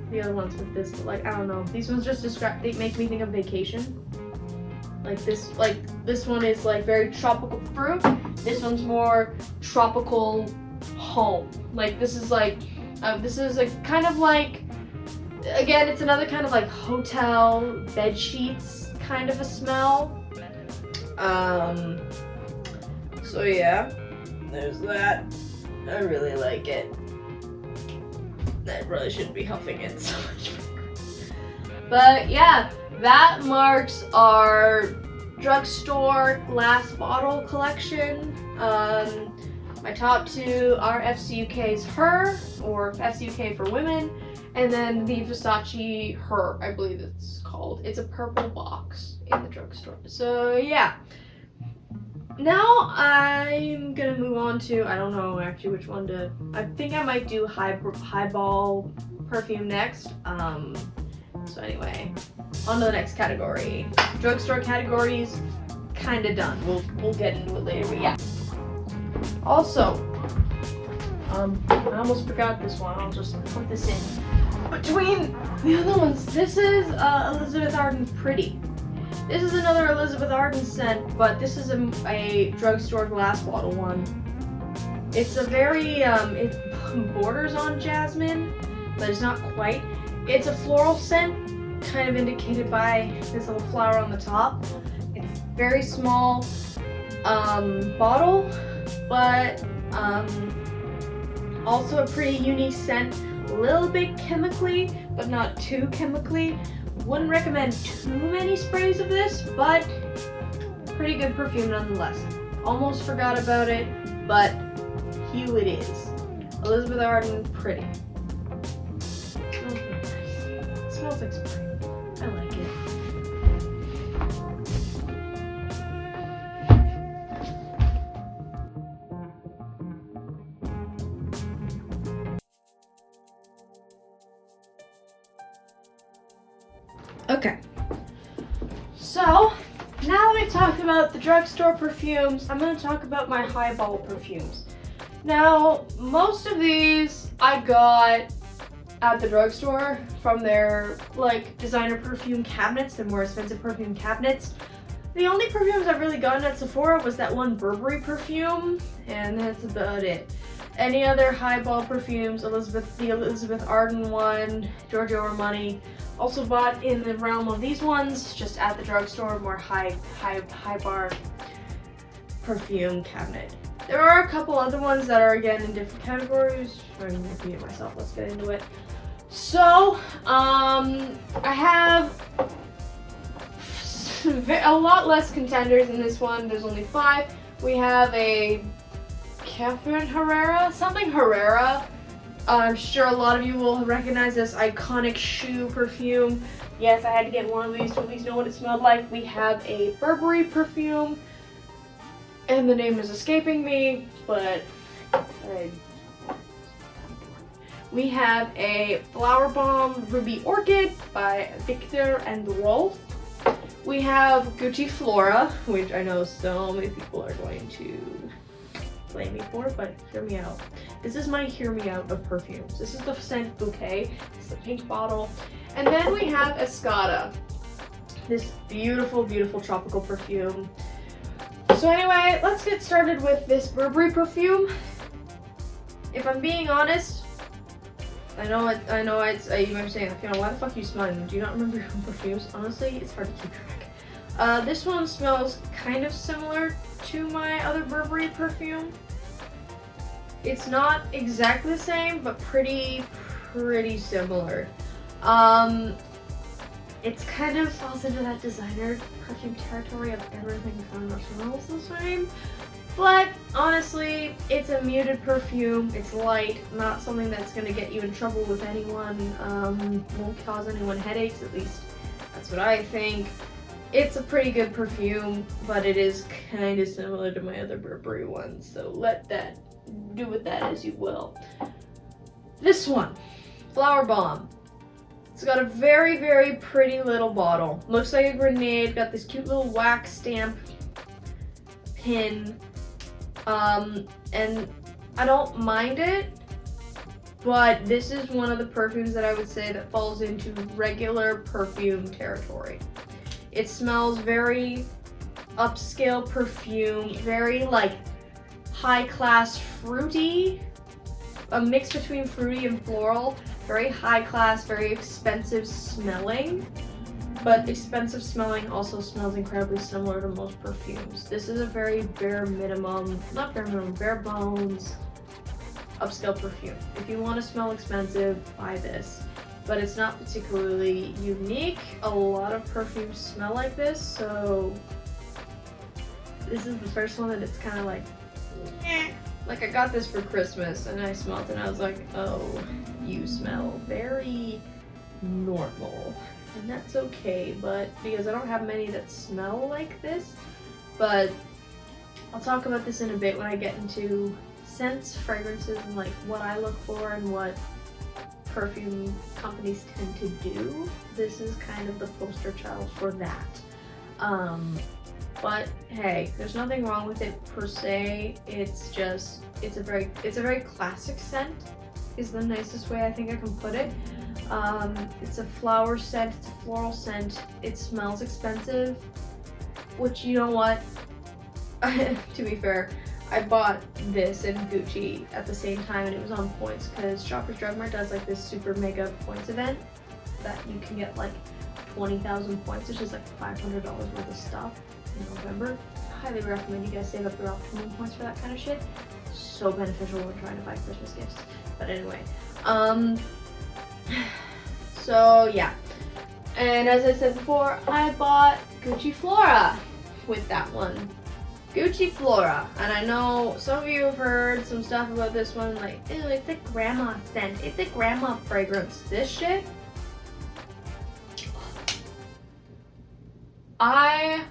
A: the other ones with this, but like I don't know, these ones just they make me think of vacation. Like this one is like very tropical fruit. This one's more tropical home. Like this is a kind of like, again, it's another kind of like hotel bed sheets kind of a smell. So yeah, there's that. I really like it. I probably shouldn't be huffing it so much. But yeah, that marks our drugstore glass bottle collection. My top two are FCUK's Her, or FCUK for women, and then the Versace Her, I believe it's called. It's a purple box in the drugstore. So yeah. Now I'm gonna move on to, I don't know actually which one to, I think I might do highball perfume next. So anyway, on to the next category. Drugstore categories, kinda done. We'll get into it later, but yeah. Also, I almost forgot this one. I'll just put this in between the other ones. This is Elizabeth Arden Pretty. This is another Elizabeth Arden scent, but this is a drugstore glass bottle one. It's a very, it borders on jasmine, but it's not quite. It's a floral scent, kind of indicated by this little flower on the top. It's very small bottle, but also a pretty unique scent. A little bit chemically, but not too chemically. Wouldn't recommend too many sprays of this, but pretty good perfume nonetheless. Almost forgot about it, but here it is. Elizabeth Arden Pretty. Smells really nice. It smells like spring. I like it. Okay, so now that we've talked about the drugstore perfumes, I'm going to talk about my highball perfumes. Now, most of these I got at the drugstore from their like designer perfume cabinets, the more expensive perfume cabinets. The only perfumes I've really gotten at Sephora was that one Burberry perfume, and that's about it. Any other highball perfumes, the Elizabeth Arden one, Giorgio Armani, also bought in the realm of these ones, just at the drugstore, more high bar perfume cabinet. There are a couple other ones that are again in different categories. I'm going to repeat it myself, let's get into it. So, I have a lot less contenders in this one. There's only 5. We have a Catherine Herrera, something Herrera. I'm sure a lot of you will recognize this iconic shoe perfume. Yes, I had to get one of these to at least know what it smelled like. We have a Burberry perfume, and the name is escaping me, but we have a Flower Bomb Ruby Orchid by Victor and Rolf. We have Gucci Flora, which I know so many people are going to blame me for, but hear me out. This is my hear me out of perfumes. This is the scent Bouquet. It's the pink bottle. And then we have Escada, this beautiful, beautiful tropical perfume. So anyway, let's get started with this Burberry perfume. If I'm being honest, I know you might be saying, Fiona, why the fuck are you smelling? Do you not remember your own perfumes? Honestly, it's hard to keep track. This one smells kind of similar to my other Burberry perfume. It's not exactly the same, but pretty similar. It's kind of falls into that designer perfume territory of everything kind of smells the same. But honestly, it's a muted perfume. It's light, not something that's gonna get you in trouble with anyone. Won't cause anyone headaches, at least that's what I think. It's a pretty good perfume, but it is kind of similar to my other Burberry ones, so do with that as you will. This one, Flower Bomb. It's got a very, very pretty little bottle. Looks like a grenade, got this cute little wax stamp pin. And I don't mind it, but this is one of the perfumes that I would say that falls into regular perfume territory. It smells very upscale perfume, very like high class fruity, a mix between fruity and floral, very high class, very expensive smelling. But expensive smelling also smells incredibly similar to most perfumes. This is a very bare bones, upscale perfume. If you want to smell expensive, buy this. But it's not particularly unique. A lot of perfumes smell like this, so this is the first one that it's kind of like, eh. Like I got this for Christmas and I smelled it and I was like, oh, you smell very normal. And that's okay, but because I don't have many that smell like this, but I'll talk about this in a bit when I get into scents, fragrances, and like what I look for and what perfume companies tend to do. This is kind of the poster child for that. But hey, there's nothing wrong with it per se. It's a very classic scent is the nicest way I think I can put it. It's a flower scent, it's a floral scent, it smells expensive, which, you know what, to be fair, I bought this in Gucci at the same time and it was on points because Shoppers Drug Mart does like this super mega points event that you can get like 20,000 points, which is like $500 worth of stuff in November. I highly recommend you guys save up your optimum points for that kind of shit. So beneficial when trying to buy Christmas gifts. But anyway, so yeah, and as I said before, I bought Gucci Flora with that one. Gucci Flora, and I know some of you have heard some stuff about this one, like, ew, it's a grandma scent, it's a grandma fragrance. This shit, I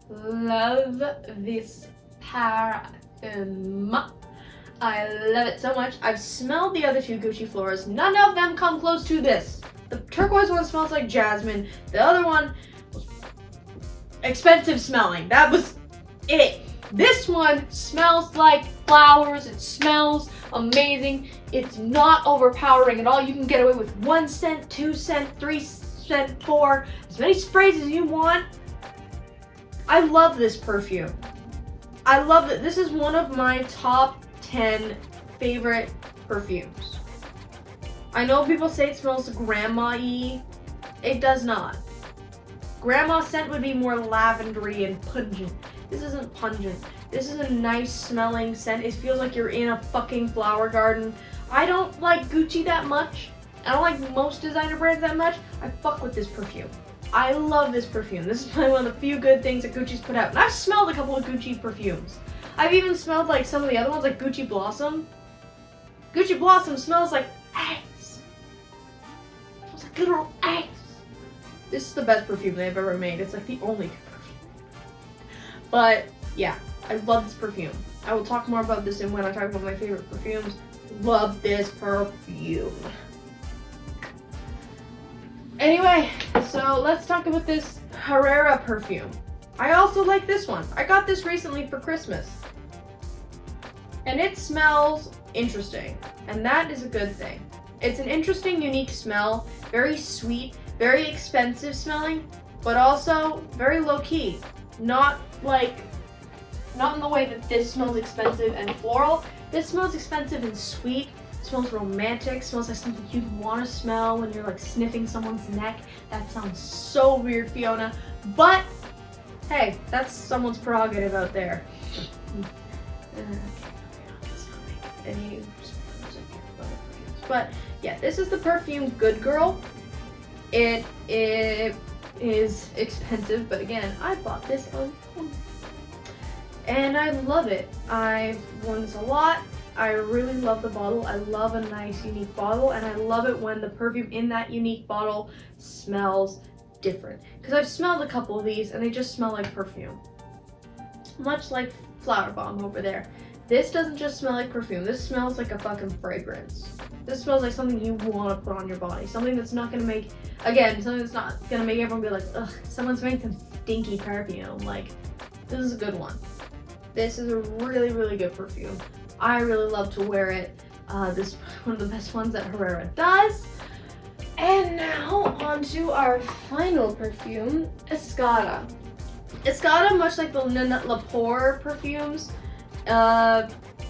A: love this perfume. I love it so much. I've smelled the other two Gucci Floras. None of them come close to this. The turquoise one smells like jasmine. The other one was expensive smelling. That was it. This one smells like flowers. It smells amazing. It's not overpowering at all. You can get away with 1 scent, 2 scent, 3 scent, 4, as many sprays as you want. I love this perfume. I love it. This is one of my top 10 favorite perfumes. I know people say it smells grandma-y. It does not. Grandma scent would be more lavendery and pungent. This isn't pungent. This is a nice smelling scent. It feels like you're in a fucking flower garden. I don't like Gucci that much. I don't like most designer brands that much. I fuck with this perfume. I love this perfume. This is probably one of the few good things that Gucci's put out. And I've smelled a couple of Gucci perfumes. I've even smelled like some of the other ones, like Gucci Blossom. Gucci Blossom smells like eggs. It smells like literal eggs. This is the best perfume they've ever made. It's like the only good perfume. But yeah, I love this perfume. I will talk more about this when I talk about my favorite perfumes. Love this perfume. Anyway, so let's talk about this Herrera perfume. I also like this one. I got this recently for Christmas. And it smells interesting. And that is a good thing. It's an interesting, unique smell. Very sweet, very expensive smelling, but also very low-key. Not in the way that this smells expensive and floral. This smells expensive and sweet. It smells romantic. Smells like something you'd want to smell when you're like sniffing someone's neck. That sounds so weird, Fiona. But hey, that's someone's prerogative out there. But yeah, this is the perfume Good Girl. It is expensive, but again, I bought this on points. and I love it. I've worn this a lot. I really love the bottle. I love a nice unique bottle, and I love it when the perfume in that unique bottle smells different. Because I've smelled a couple of these and they just smell like perfume. Much like Flower Bomb over there. This doesn't just smell like perfume. This smells like a fucking fragrance. This smells like something you want to put on your body. Something that's not gonna make, again, something that's not gonna make everyone be like, ugh, someone's making some stinky perfume. Like, this is a good one. This is a really, really good perfume. I really love to wear it. This is one of the best ones that Herrera does. And now on to our final perfume, Escada. Escada, much like the La Pour perfumes,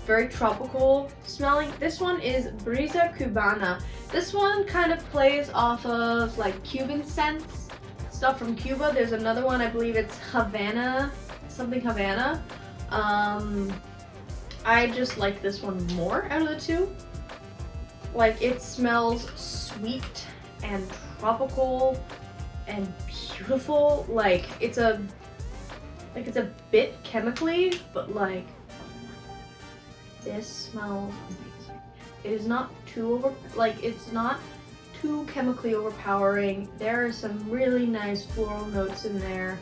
A: very tropical smelling. This one is Brisa Cubana. This one kind of plays off of like Cuban scents, stuff from Cuba. There's another one, I believe it's Havana, something Havana. I just like this one more out of the two. Like, it smells sweet and tropical and beautiful. Like, it's a bit chemically, but like, this smells amazing. It is not too it's not too chemically overpowering. There are some really nice floral notes in there.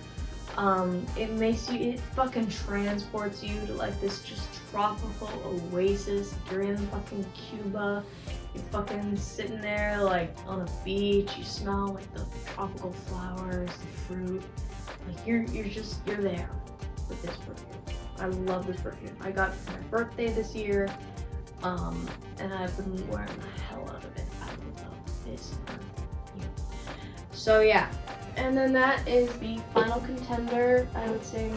A: It fucking transports you to like this just tropical oasis. You're in fucking Cuba. You're fucking sitting there like on a beach. You smell like the tropical flowers, the fruit. Like you're there with this perfume. I love this perfume. I got it for my birthday this year, and I've been wearing the hell out of it. I love this perfume. So yeah, and then that is the final contender. I would say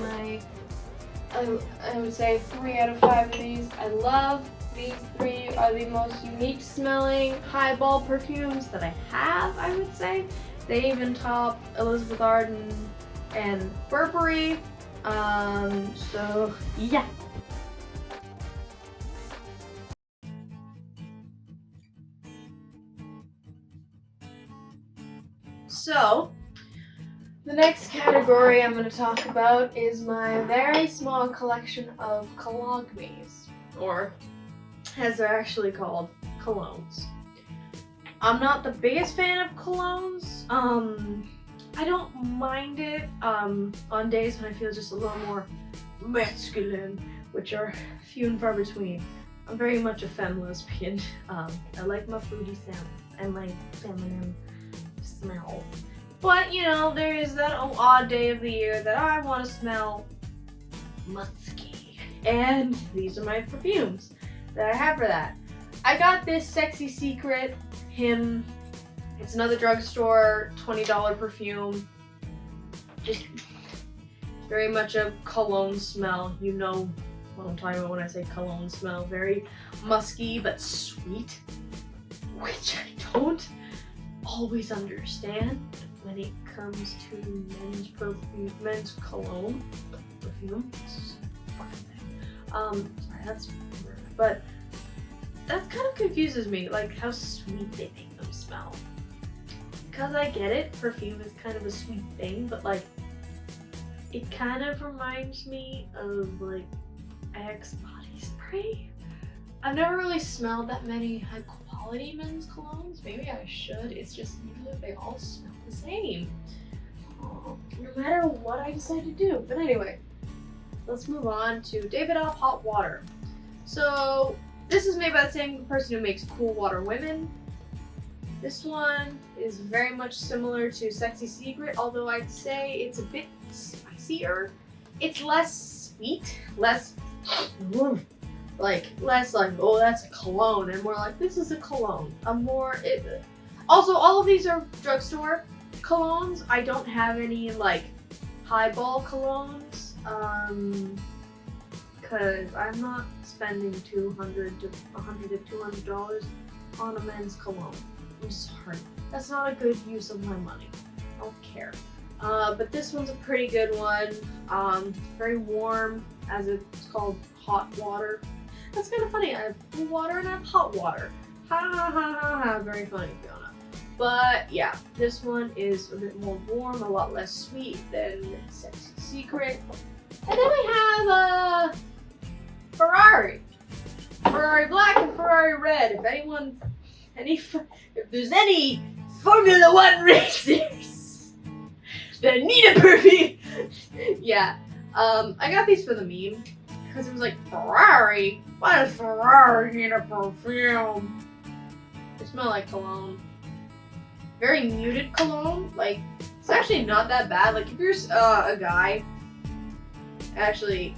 A: 3 out of 5 of these I love. These 3 are the most unique smelling highball perfumes that I have, I would say. They even top Elizabeth Arden and Burberry. So yeah. So the next category I'm going to talk about is my very small collection of colognes, or as they're actually called, colognes. I'm not the biggest fan of colognes. I don't mind it on days when I feel just a little more masculine, which are few and far between. I'm very much a femme lesbian. I like my fruity scents and my feminine smells. But, you know, there is that odd day of the year that I want to smell musky. And these are my perfumes that I have for that. I got this Sexy Secret Him. It's another drugstore, $20 perfume. Just very much a cologne smell. You know what I'm talking about when I say cologne smell. Very musky but sweet, which I don't always understand when it comes to men's cologne perfume. Sorry, that's weird. But that kind of confuses me, like how sweet they make them smell. Because I get it, perfume is kind of a sweet thing, but like, it kind of reminds me of like Axe body spray. I've never really smelled that many high quality men's colognes. Maybe I should. It's just usually they all smell the same. No matter what I decide to do. But anyway, let's move on to Davidoff Hot Water. So this is made by the same person who makes Cool Water Women. This one is very much similar to Sexy Secret, although I'd say it's a bit spicier. It's less sweet, less like, oh, that's a cologne, and more like, this is a cologne. Also, all of these are drugstore colognes. I don't have any like highball colognes, because I'm not spending $200 to $200 on a men's cologne. I'm sorry. That's not a good use of my money. I don't care. But this one's a pretty good one. Very warm, as it's called hot water. That's kind of funny. I have cool water and I have hot water. Ha ha ha ha ha. Very funny, Fiona. But yeah, this one is a bit more warm, a lot less sweet than Sexy Secret. And then we have Ferrari Black and Ferrari Red. If there's any Formula One racers that need a perfume, yeah. I got these for the meme because it was like, Ferrari. Why does Ferrari need a perfume? They smell like cologne. Very muted cologne. Like, it's actually not that bad. Like, if you're a guy, actually,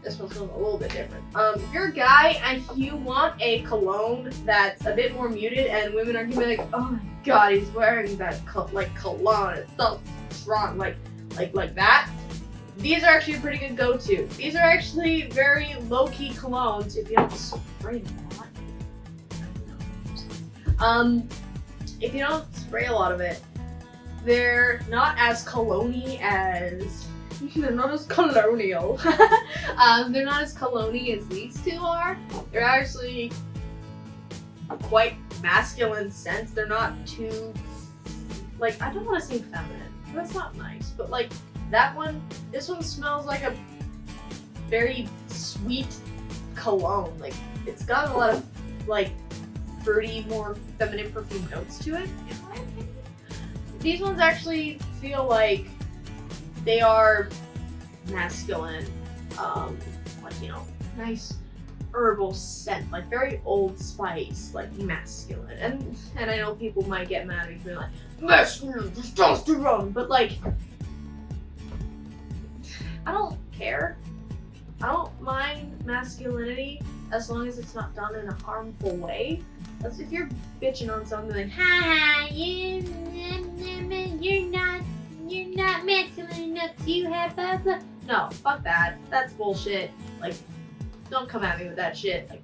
A: this one's a little bit different. If you're a guy and you want a cologne that's a bit more muted, and women are gonna be like, oh my god, he's wearing that cologne. It's so strong, like that. These are actually a pretty good go-to. These are actually very low-key colognes if you don't spray them a lot. If you don't spray a lot of it, they're not as cologne-y as they're not as colonial. They're not as cologne-y as these two are. They're actually quite masculine scents. They're not too, like, I don't want to say feminine. That's not nice, but like that one, this one smells like a very sweet cologne. Like, it's got a lot of like fruity, more feminine perfume notes to it, in my opinion. These ones actually feel like they are masculine, like, you know, nice herbal scent, like very Old Spice, like masculine. And I know people might get mad at me like, masculine, testosterone, but like, I don't care. I don't mind masculinity as long as it's not done in a harmful way. That's if you're bitching on something like, ha, you're not masculine enough, you have blah blah. No, fuck that. That's bullshit. Like, don't come at me with that shit. Like,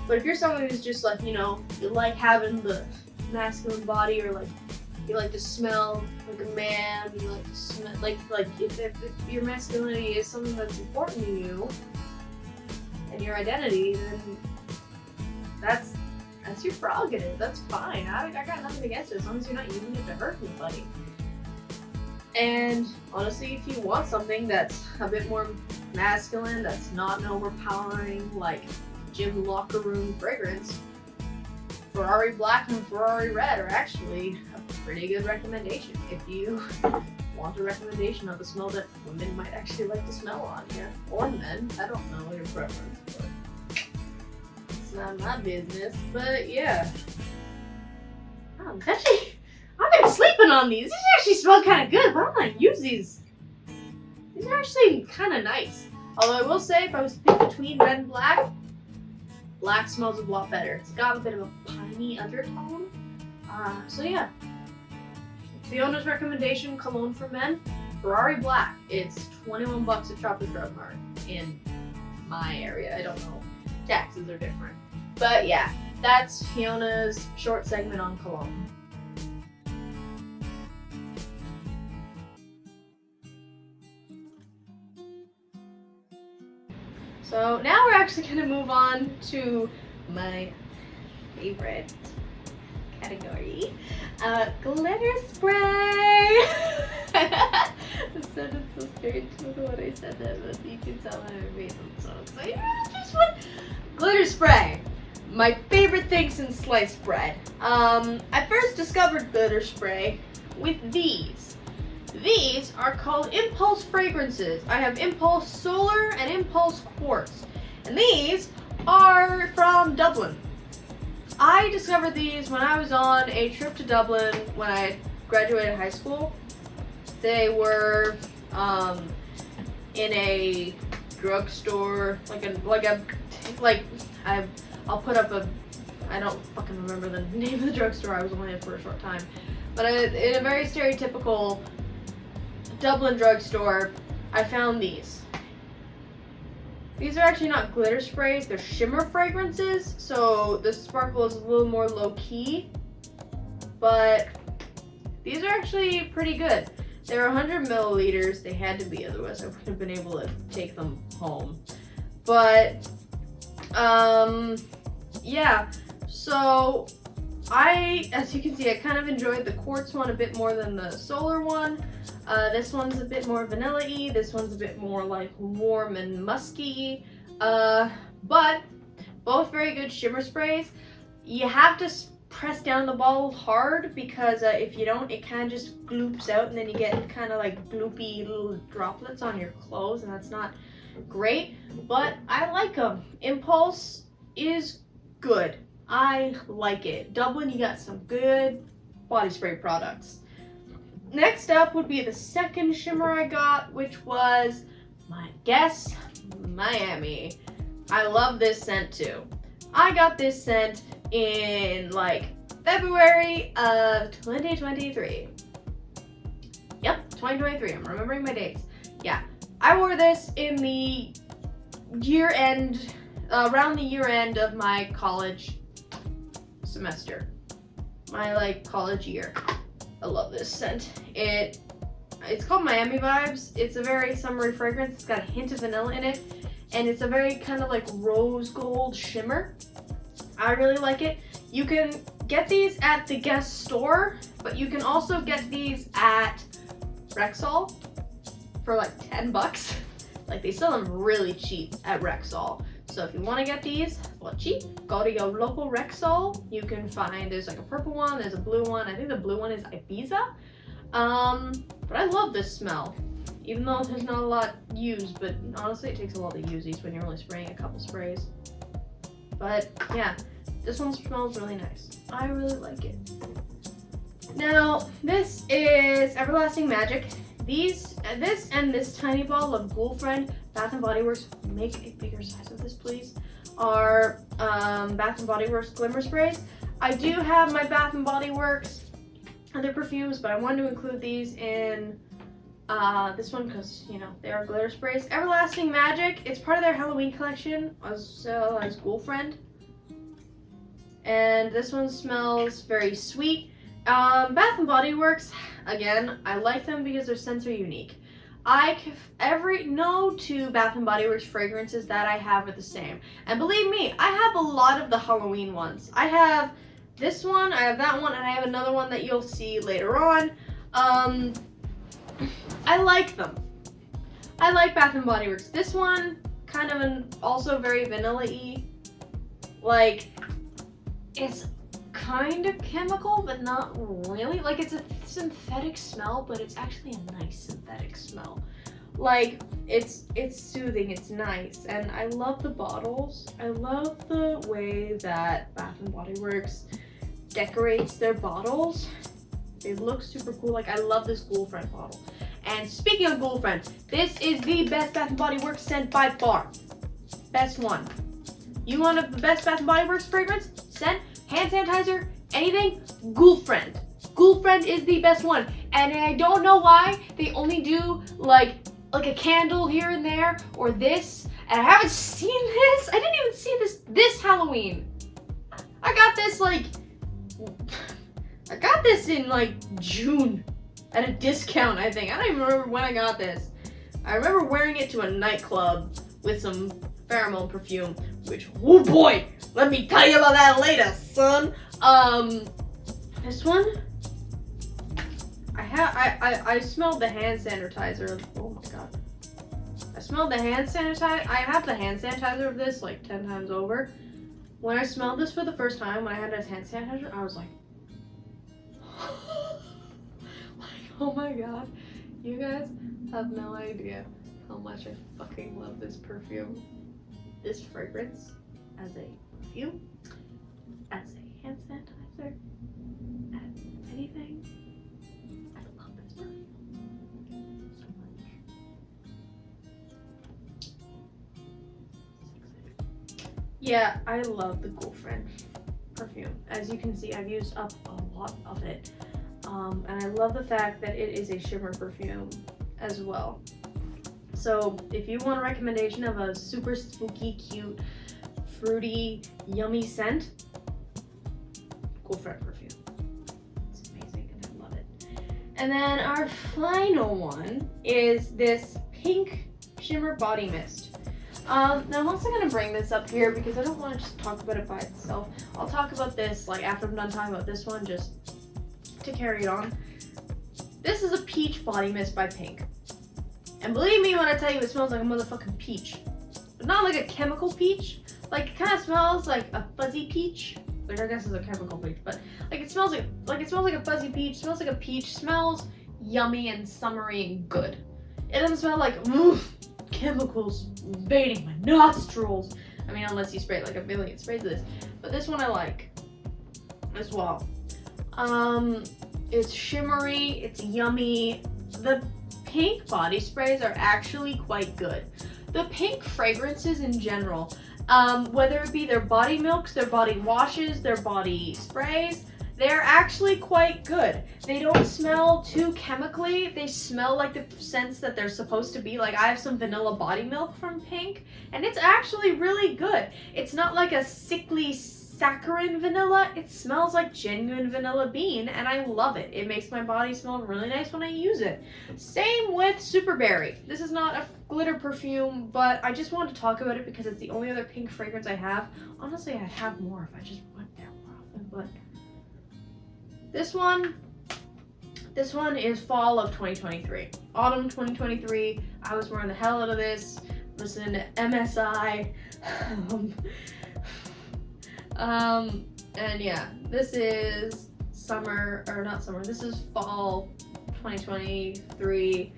A: but if you're someone who's just like, you know, you like having the masculine body, or like you like to smell like a man, you like to smell like if your masculinity is something that's important to you and your identity, then that's your prerogative. That's fine. I got nothing against it as long as you're not using it to hurt anybody. And honestly, if you want something that's a bit more masculine, that's not an overpowering, like, gym locker room fragrance, Ferrari Black and Ferrari Red are actually a pretty good recommendation if you want a recommendation of a smell that women might actually like to smell on here. Or men. I don't know your preference, but it's not my business. But yeah. Oh, actually, I've been sleeping on these. These actually smell kind of good, but I'm gonna use these. These are actually kind of nice. Although I will say, if I was to pick between red and black, black smells a lot better. It's got a bit of a piney undertone. So yeah. Fiona's recommendation, cologne for men, Ferrari Black. It's $21 at Shoppers Drug Mart in my area. I don't know. Taxes are different. But yeah, that's Fiona's short segment on cologne. So now we're actually gonna move on to my favorite category, glitter spray. It sounded so strange when I said that, but you can tell I made them so excited. Just one glitter spray. My favorite thing since sliced bread. I first discovered glitter spray with these. These are called Impulse fragrances. I have Impulse Solar and Impulse Quartz. And these are from Dublin. I discovered these when I was on a trip to Dublin when I graduated high school. They were in a drugstore, I'll put up a, I don't fucking remember the name of the drugstore, I was only there for a short time. But in a very stereotypical Dublin drugstore, I found these. These are actually not glitter sprays, they're shimmer fragrances, so the sparkle is a little more low-key, but these are actually pretty good. They're 100 milliliters, they had to be, otherwise I wouldn't have been able to take them home. But, yeah, so as you can see, I kind of enjoyed the quartz one a bit more than the solar one. This one's a bit more vanilla-y. This one's a bit more like warm and musky. But both very good shimmer sprays. You have to press down the bottle hard because if you don't, it kind of just gloops out and then you get kind of like gloopy little droplets on your clothes, and that's not great. But I like them. Impulse is good. I like it. Dublin, you got some good body spray products. Next up would be the second shimmer I got, which was my Guess Miami. I love this scent too. I got this scent in like February of 2023. Yep, 2023. I'm remembering my dates. Yeah, I wore this in the year end, around the year end of my college semester, my like college year. I love this scent. It's called Miami Vibes. It's a very summery fragrance. It's got a hint of vanilla in it, and it's a very kind of like rose gold shimmer. I really like it. You can get these at the Guess store, but you can also get these at Rexall for like $10. Like they sell them really cheap at Rexall. So if you want to get these for cheap, go to your local Rexall. You can find, there's like a purple one, there's a blue one. I think the blue one is Ibiza. But I love this smell, even though there's not a lot used, but honestly it takes a lot to use these when you're only spraying a couple sprays. But yeah, this one smells really nice. I really like it. Now, this is Everlasting Magic. This and this tiny bottle of Girlfriend Bath & Body Works, make a bigger size of this please, are Bath & Body Works Glimmer Sprays. I do have my Bath & Body Works other perfumes, but I wanted to include these in this one because, you know, they are glitter sprays. Everlasting Magic, it's part of their Halloween collection, as well as Girlfriend. And this one smells very sweet. Bath & Body Works, again, I like them because their scents are unique. No two Bath & Body Works fragrances that I have are the same. And believe me, I have a lot of the Halloween ones. I have this one, I have that one, and I have another one that you'll see later on. I like them. I like Bath & Body Works. This one, kind of also very vanilla-y. Like, it's kind of chemical, but not really. Like, it's a synthetic smell, but it's actually a nice synthetic smell. Like, it's soothing, it's nice, and I love the bottles. I love the way that Bath & Body Works decorates their bottles. They look super cool. Like, I love this Girlfriend bottle. And speaking of Girlfriend, this is the best Bath & Body Works scent by far. Best one. You want the best Bath & Body Works fragrance, scent, hand sanitizer, anything? Girlfriend. Girlfriend is the best one. And I don't know why they only do like a candle here and there or this. And I haven't seen this. I didn't even see this Halloween. I got this in like June at a discount, I think. I don't even remember when I got this. I remember wearing it to a nightclub with some Pheromone perfume, which, oh boy, let me tell you about that later, son. This one, I smelled the hand sanitizer. Oh my god. I smelled the hand sanitizer. I have the hand sanitizer of this like 10 times over. When I smelled this for the first time, when I had this hand sanitizer, I was like, oh my god. You guys have no idea how much I fucking love this perfume. This fragrance as a perfume, as a hand sanitizer, as anything. I love this perfume so much. Yeah, I love the Girlfriend perfume. As you can see, I've used up a lot of it. And I love the fact that it is a shimmer perfume as well. So if you want a recommendation of a super spooky, cute, fruity, yummy scent, Girlfriend perfume. It's amazing and I love it. And then our final one is this pink shimmer body mist. Now I'm also gonna bring this up here because I don't want to just talk about it by itself. I'll talk about this like after I'm done talking about this one, just to carry it on. This is a peach body mist by Pink. And believe me when I tell you it smells like a motherfucking peach. But not like a chemical peach. Like it kind of smells like a fuzzy peach. Which I guess is a chemical peach, but like it smells like a fuzzy peach, smells like a peach, smells yummy and summery and good. It doesn't smell like chemicals invading my nostrils. I mean, unless you spray like a million sprays of this. But this one I like as well. It's shimmery, it's yummy. The Pink body sprays are actually quite good. The Pink fragrances in general, whether it be their body milks, their body washes, their body sprays, they're actually quite good. They don't smell too chemically. They smell like the scents that they're supposed to be. Like I have some vanilla body milk from Pink, and it's actually really good. It's not like a sickly saccharine vanilla. It smells like genuine vanilla bean, and I love it. It makes my body smell really nice when I use it. Same with Superberry. This is not a glitter perfume, but I just wanted to talk about it because it's the only other Pink fragrance I have. Honestly, I'd have more if I just went there more often, but this one is fall of 2023. Autumn 2023. I was wearing the hell out of this. Listening to MSI. And yeah, this is this is fall 2023.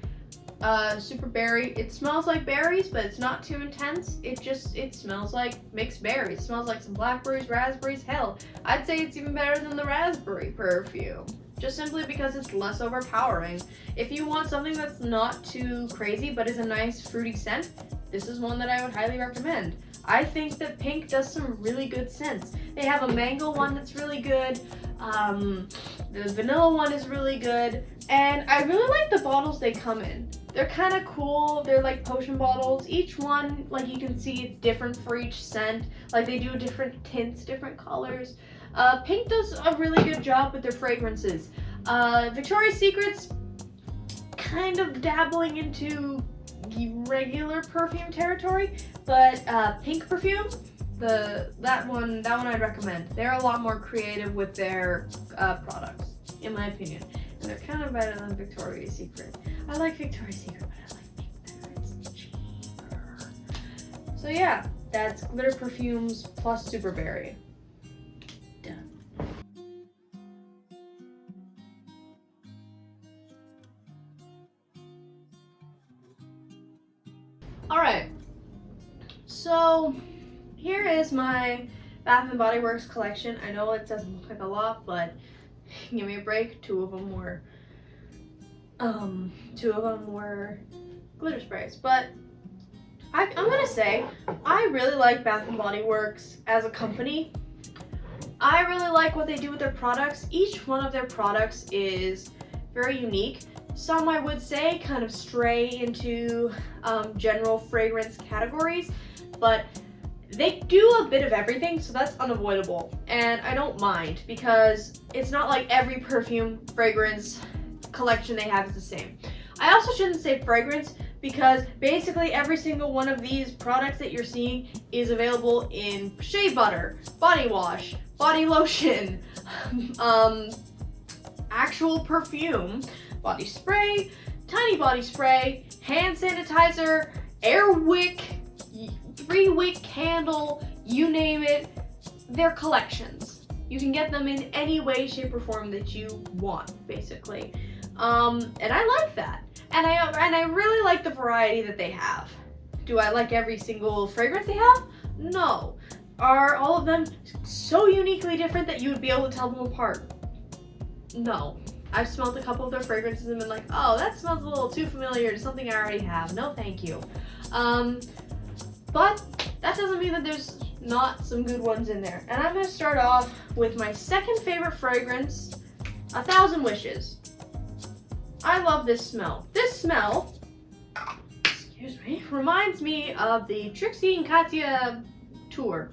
A: Superberry. It smells like berries, but it's not too intense. It smells like mixed berries. It smells like some blackberries, raspberries. Hell, I'd say it's even better than the raspberry perfume. Just simply because it's less overpowering. If you want something that's not too crazy, but is a nice fruity scent, this is one that I would highly recommend. I think that Pink does some really good scents. They have a mango one that's really good. The vanilla one is really good. And I really like the bottles they come in. They're kind of cool. They're like potion bottles. Each one, like you can see, it's different for each scent. Like they do different tints, different colors. Pink does a really good job with their fragrances. Victoria's Secret's kind of dabbling into regular perfume territory, but Pink perfume, that one I'd recommend. They're a lot more creative with their products, in my opinion, and they're kind of better than Victoria's Secret. I like Victoria's Secret, but I like Pink better. It's cheaper. So yeah, that's glitter perfumes plus Superberry. Done. Alright, so here is my Bath & Body Works collection. I know it doesn't look like a lot, but give me a break. Two of them were glitter sprays. But I'm gonna say I really like Bath & Body Works as a company. I really like what they do with their products. Each one of their products is very unique. Some, I would say, kind of stray into general fragrance categories, but they do a bit of everything, so that's unavoidable. And I don't mind, because it's not like every perfume fragrance collection they have is the same. I also shouldn't say fragrance, because basically every single one of these products that you're seeing is available in shea butter, body wash, body lotion, actual perfume, body spray, tiny body spray, hand sanitizer, air wick, 3-wick candle, you name it. They're collections. You can get them in any way, shape, or form that you want, basically. And I like that. And I really like the variety that they have. Do I like every single fragrance they have? No. Are all of them so uniquely different that you would be able to tell them apart? No. I've smelled a couple of their fragrances and been like, oh, that smells a little too familiar to something I already have. No, thank you. But that doesn't mean that there's not some good ones in there. And I'm going to start off with my second favorite fragrance, 1,000 Wishes. I love this smell. This smell, excuse me, reminds me of the Trixie and Katya tour.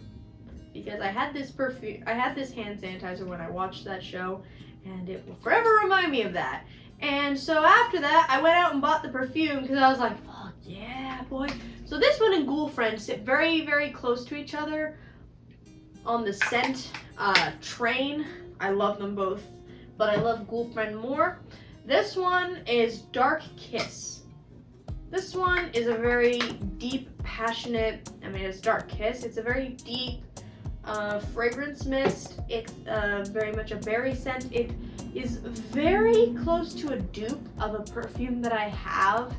A: Because I had this hand sanitizer when I watched that show, and it will forever remind me of that. And so after that, I went out and bought the perfume because I was like, fuck yeah, boy. So this one and Ghoul Friend sit very, very close to each other on the scent train. I love them both, but I love Ghoul Friend more. This one is Dark Kiss. This one is a very deep, passionate, it's Dark Kiss. It's a very deep fragrance mist. It's very much a berry scent. It is very close to a dupe of a perfume that I have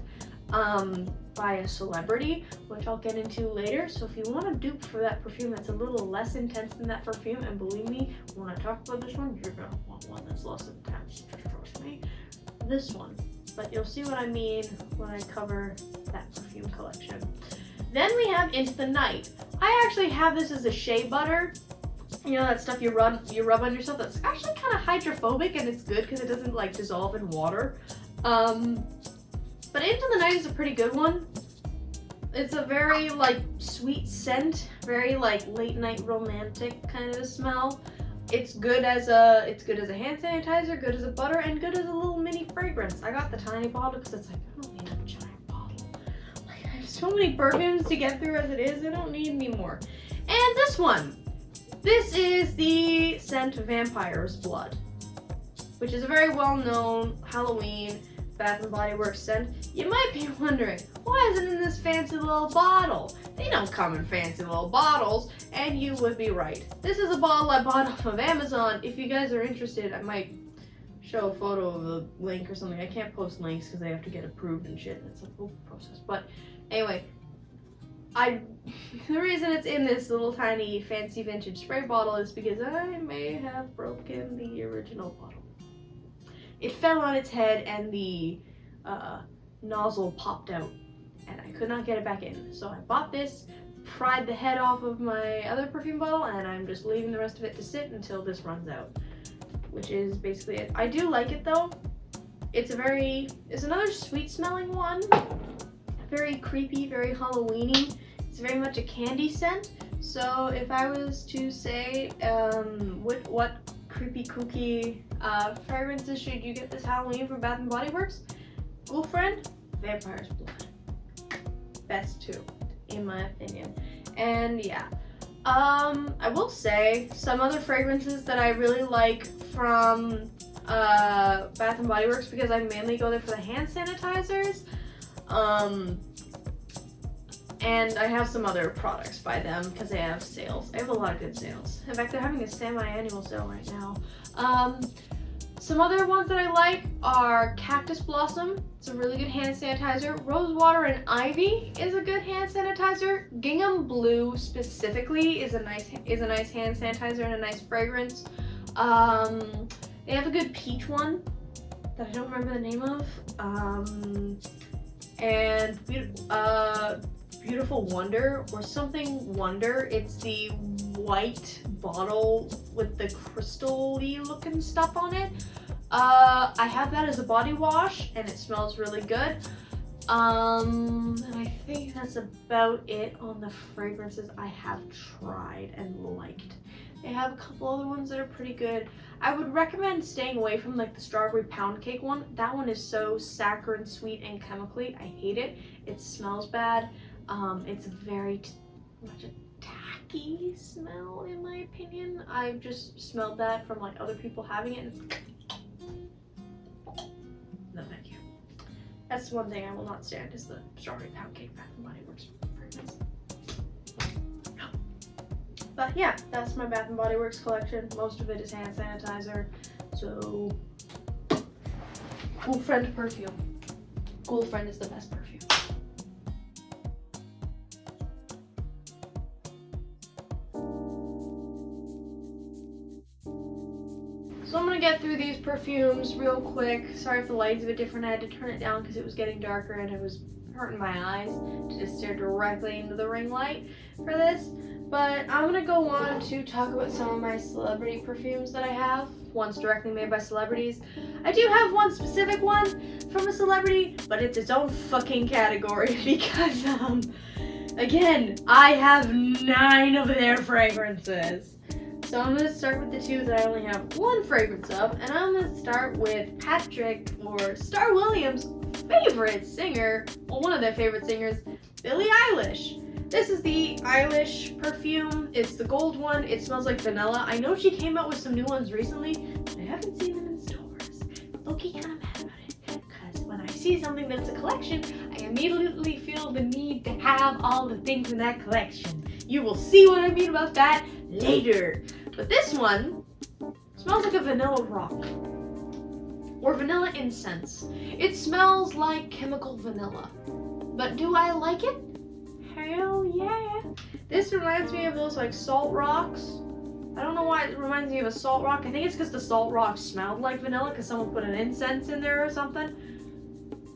A: by a celebrity, which I'll get into later. So if you want a dupe for that perfume that's a little less intense than that perfume, and believe me, when I talk about this one, you're gonna want one that's less intense, trust me. This one. But you'll see what I mean when I cover that perfume collection. Then we have Into the Night. I actually have this as a shea butter. You know that stuff you rub on yourself that's actually kind of hydrophobic, and it's good because it doesn't like dissolve in water. But Into the Night is a pretty good one. It's a very like sweet scent, very like late night romantic kind of a smell. It's good as a hand sanitizer, good as a butter, and good as a little mini fragrance. I got the tiny bottle because it's like, I don't need a giant bottle. Like, I have so many perfumes to get through as it is. I don't need any more. And this one. This is the scent Vampire's Blood, which is a very well-known Halloween Bath & Body Works scent. You might be wondering, why is it in this fancy little bottle? They don't come in fancy little bottles, and you would be right. This is a bottle I bought off of Amazon. If you guys are interested, I might show a photo of the link or something. I can't post links because they have to get approved and shit. It's a full process. But anyway, the reason it's in this little tiny fancy vintage spray bottle is because I may have broken the original bottle. It fell on its head and the nozzle popped out and I could not get it back in. So I bought this, pried the head off of my other perfume bottle, and I'm just leaving the rest of it to sit until this runs out, which is basically it. I do like it though. It's another sweet smelling one. Very creepy, very Halloweeny. It's very much a candy scent. So if I was to say what creepy kooky fragrances should you get this Halloween from Bath & Body Works? Ghoul Friend, Vampire's Blood. Best two, in my opinion. And yeah. I will say some other fragrances that I really like from Bath & Body Works, because I mainly go there for the hand sanitizers. And I have some other products by them because they have sales. I have a lot of good sales. In fact, they're having a semi-annual sale right now. Some other ones that I like are Cactus Blossom. It's a really good hand sanitizer. Rose Water and Ivy is a good hand sanitizer. Gingham Blue specifically is a nice hand sanitizer and a nice fragrance. They have a good peach one that I don't remember the name of. And Beautiful Wonder or something Wonder. It's the white bottle with the crystal-y looking stuff on it. I have that as a body wash and it smells really good. And I think that's about it on the fragrances I have tried and liked. They have a couple other ones that are pretty good. I would recommend staying away from like the strawberry pound cake one. That one is so saccharine, sweet, and chemically. I hate it. It smells bad. It's very much a tacky smell in my opinion. I've just smelled that from like other people having it and it's no thank you. That's one thing I will not stand is the strawberry pound cake Bath & Body Works fragrance. No. But yeah, that's my Bath & Body Works collection. Most of it is hand sanitizer. So Ghoul Friend perfume. Ghoul Friend is the best perfume. So I'm gonna get through these perfumes real quick. Sorry if the light's a bit different. I had to turn it down because it was getting darker and it was hurting my eyes to just stare directly into the ring light for this. But I'm gonna go on to talk about some of my celebrity perfumes that I have. One's directly made by celebrities. I do have one specific one from a celebrity, but it's its own fucking category because, again, I have 9 of their fragrances. So I'm going to start with the 2 that I only have 1 fragrance of, and I'm going to start with Patrick or Star Williams' favorite singer, well, one of their favorite singers, Billie Eilish. This is the Eilish perfume. It's the gold one. It smells like vanilla. I know she came out with some new ones recently, but I haven't seen them in stores. Low-key kind of mad about it, because when I see something that's a collection, I immediately feel the need to have all the things in that collection. You will see what I mean about that later. But this one smells like a vanilla rock. Or vanilla incense. It smells like chemical vanilla. But do I like it? Hell yeah. This reminds me of those like salt rocks. I don't know why it reminds me of a salt rock. I think it's because the salt rock smelled like vanilla because someone put an incense in there or something.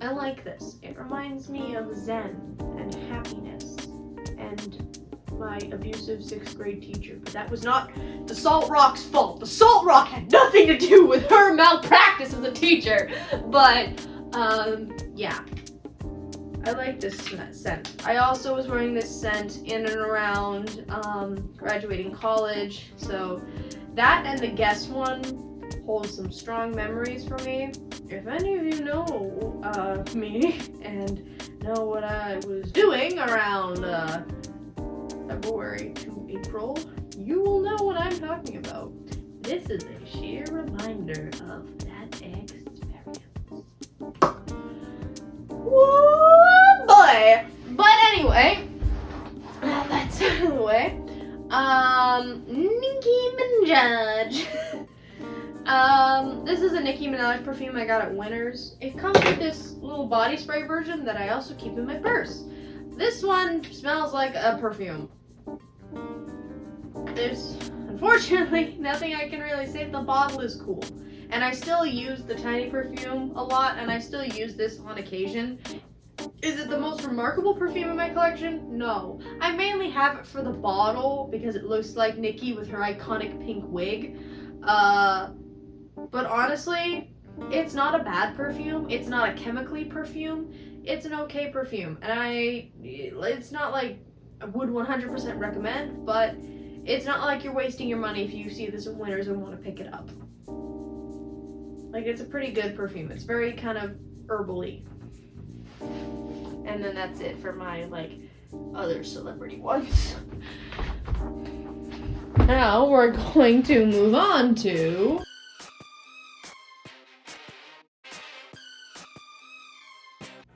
A: I like this. It reminds me of Zen and happiness and my abusive 6th grade teacher. But that was not the salt rock's fault. The salt rock had nothing to do with her malpractice as a teacher. But, yeah. I like this scent. I also was wearing this scent in and around graduating college, so that and the Guess one hold some strong memories for me. If any of you know me and know what I was doing around February to April, you will know what I'm talking about. This is a sheer reminder of that experience. Whoa, boy! But anyway, that's out of the way. Nicki Minaj. This is a Nicki Minaj perfume I got at Winners. It comes with this little body spray version that I also keep in my purse. This one smells like a perfume. There's unfortunately nothing I can really say. The bottle is cool. And I still use the tiny perfume a lot, and I still use this on occasion. Is it the most remarkable perfume in my collection? No. I mainly have it for the bottle because it looks like Nicki with her iconic pink wig. But honestly, it's not a bad perfume. It's not a chemically perfume. It's an okay perfume. And it's not like I would 100% recommend, but it's not like you're wasting your money if you see this at Winners and want to pick it up. Like, it's a pretty good perfume. It's very kind of herbal-y. And then that's it for my, like, other celebrity ones. Now we're going to move on to...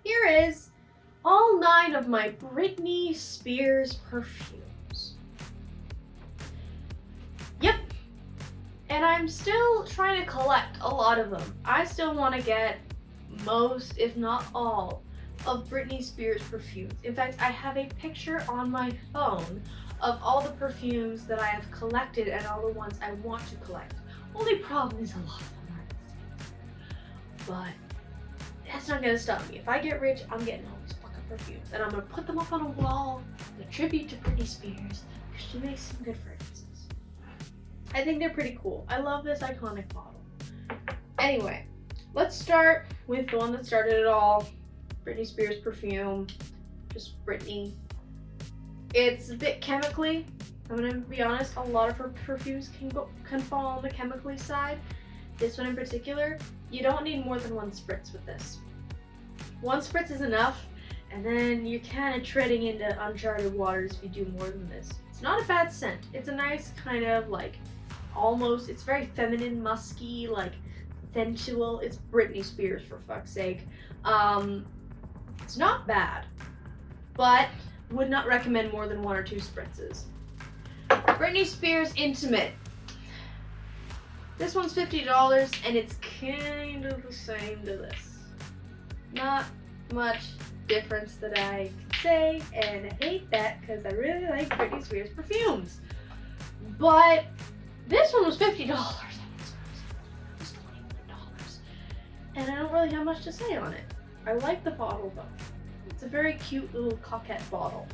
A: Here is all 9 of my Britney Spears perfumes. Yep. And I'm still trying to collect a lot of them. I still want to get most, if not all, of Britney Spears perfumes. In fact, I have a picture on my phone of all the perfumes that I have collected and all the ones I want to collect. Only problem is a lot of them aren't the same. But that's not gonna stop me. If I get rich, I'm getting all these fucking perfumes. And I'm gonna put them up on a wall in a tribute to Britney Spears because she makes some good fragrances. I think they're pretty cool. I love this iconic bottle. Anyway, let's start with the one that started it all. Britney Spears perfume. Just Britney. It's a bit chemically. I'm gonna be honest, a lot of her perfumes can fall on the chemically side. This one in particular, you don't need more than 1 spritz with this. 1 spritz is enough, and then you're kind of treading into uncharted waters if you do more than this. It's not a bad scent. It's a nice kind of like, almost, it's very feminine, musky, like sensual. It's Britney Spears, for fuck's sake. It's not bad, but would not recommend more than 1 or 2 spritzes. Britney Spears Intimate. This one's $50 and it's kind of the same to this. Not much difference that I can say, and I hate that because I really like Britney Spears perfumes. But this one was $50. It was $21. And I don't really have much to say on it. I like the bottle though. It's a very cute little coquette bottle.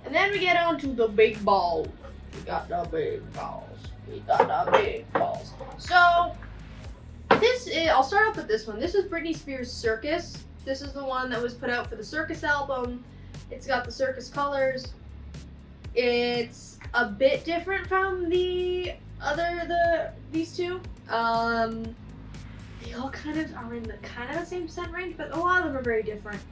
A: And then we get on to the big balls. We got the big balls. We got the big balls. So, I'll start off with this one. This is Britney Spears Circus. This is the one that was put out for the Circus album. It's got the circus colors. It's a bit different from these two. They all kind of are in the same scent range, but a lot of them are very different.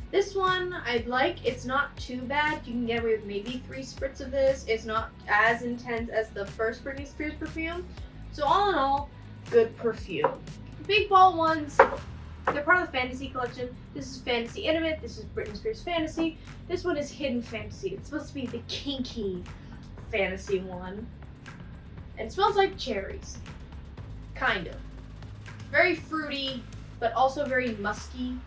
A: This one I like. It's not too bad. You can get away with maybe 3 spritz of this. It's not as intense as the first Britney Spears perfume. So all in all, good perfume. The big ball ones, they're part of the Fantasy collection. This is Fantasy Intimate. This is Britney Spears Fantasy. This one is Hidden Fantasy. It's supposed to be the kinky fantasy one. And it smells like cherries. Kind of. Very fruity, but also very musky.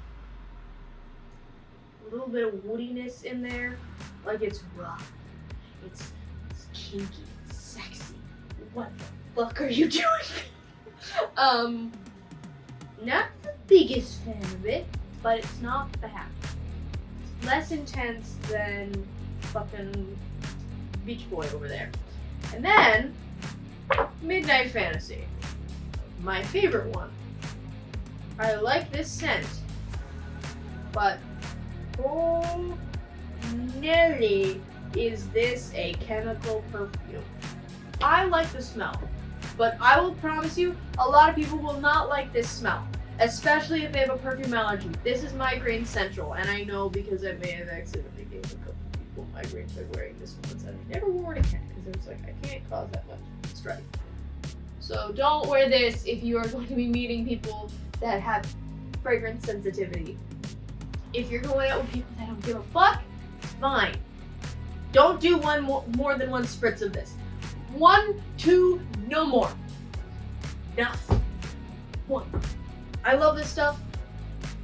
A: A little bit of woodiness in there. Like it's rough. It's kinky. It's sexy. What the fuck are you doing? Not the biggest fan of it, but it's not bad. It's less intense than fucking Beach Boy over there. And then, Midnight Fantasy. My favorite one. I like this scent, but oh, Nelly, is this a chemical perfume? I like the smell, but I will promise you, a lot of people will not like this smell, especially if they have a perfume allergy. This is migraine central, and I know because I may have accidentally gave a couple people migraines by wearing this one, and I never wore it again because it was like, I can't cause that much strife. So don't wear this if you are going to be meeting people that have fragrance sensitivity. If you're going out with people that don't give a fuck, it's fine. Don't do more than 1 spritz of this. 1, 2, no more. Enough. 1. I love this stuff.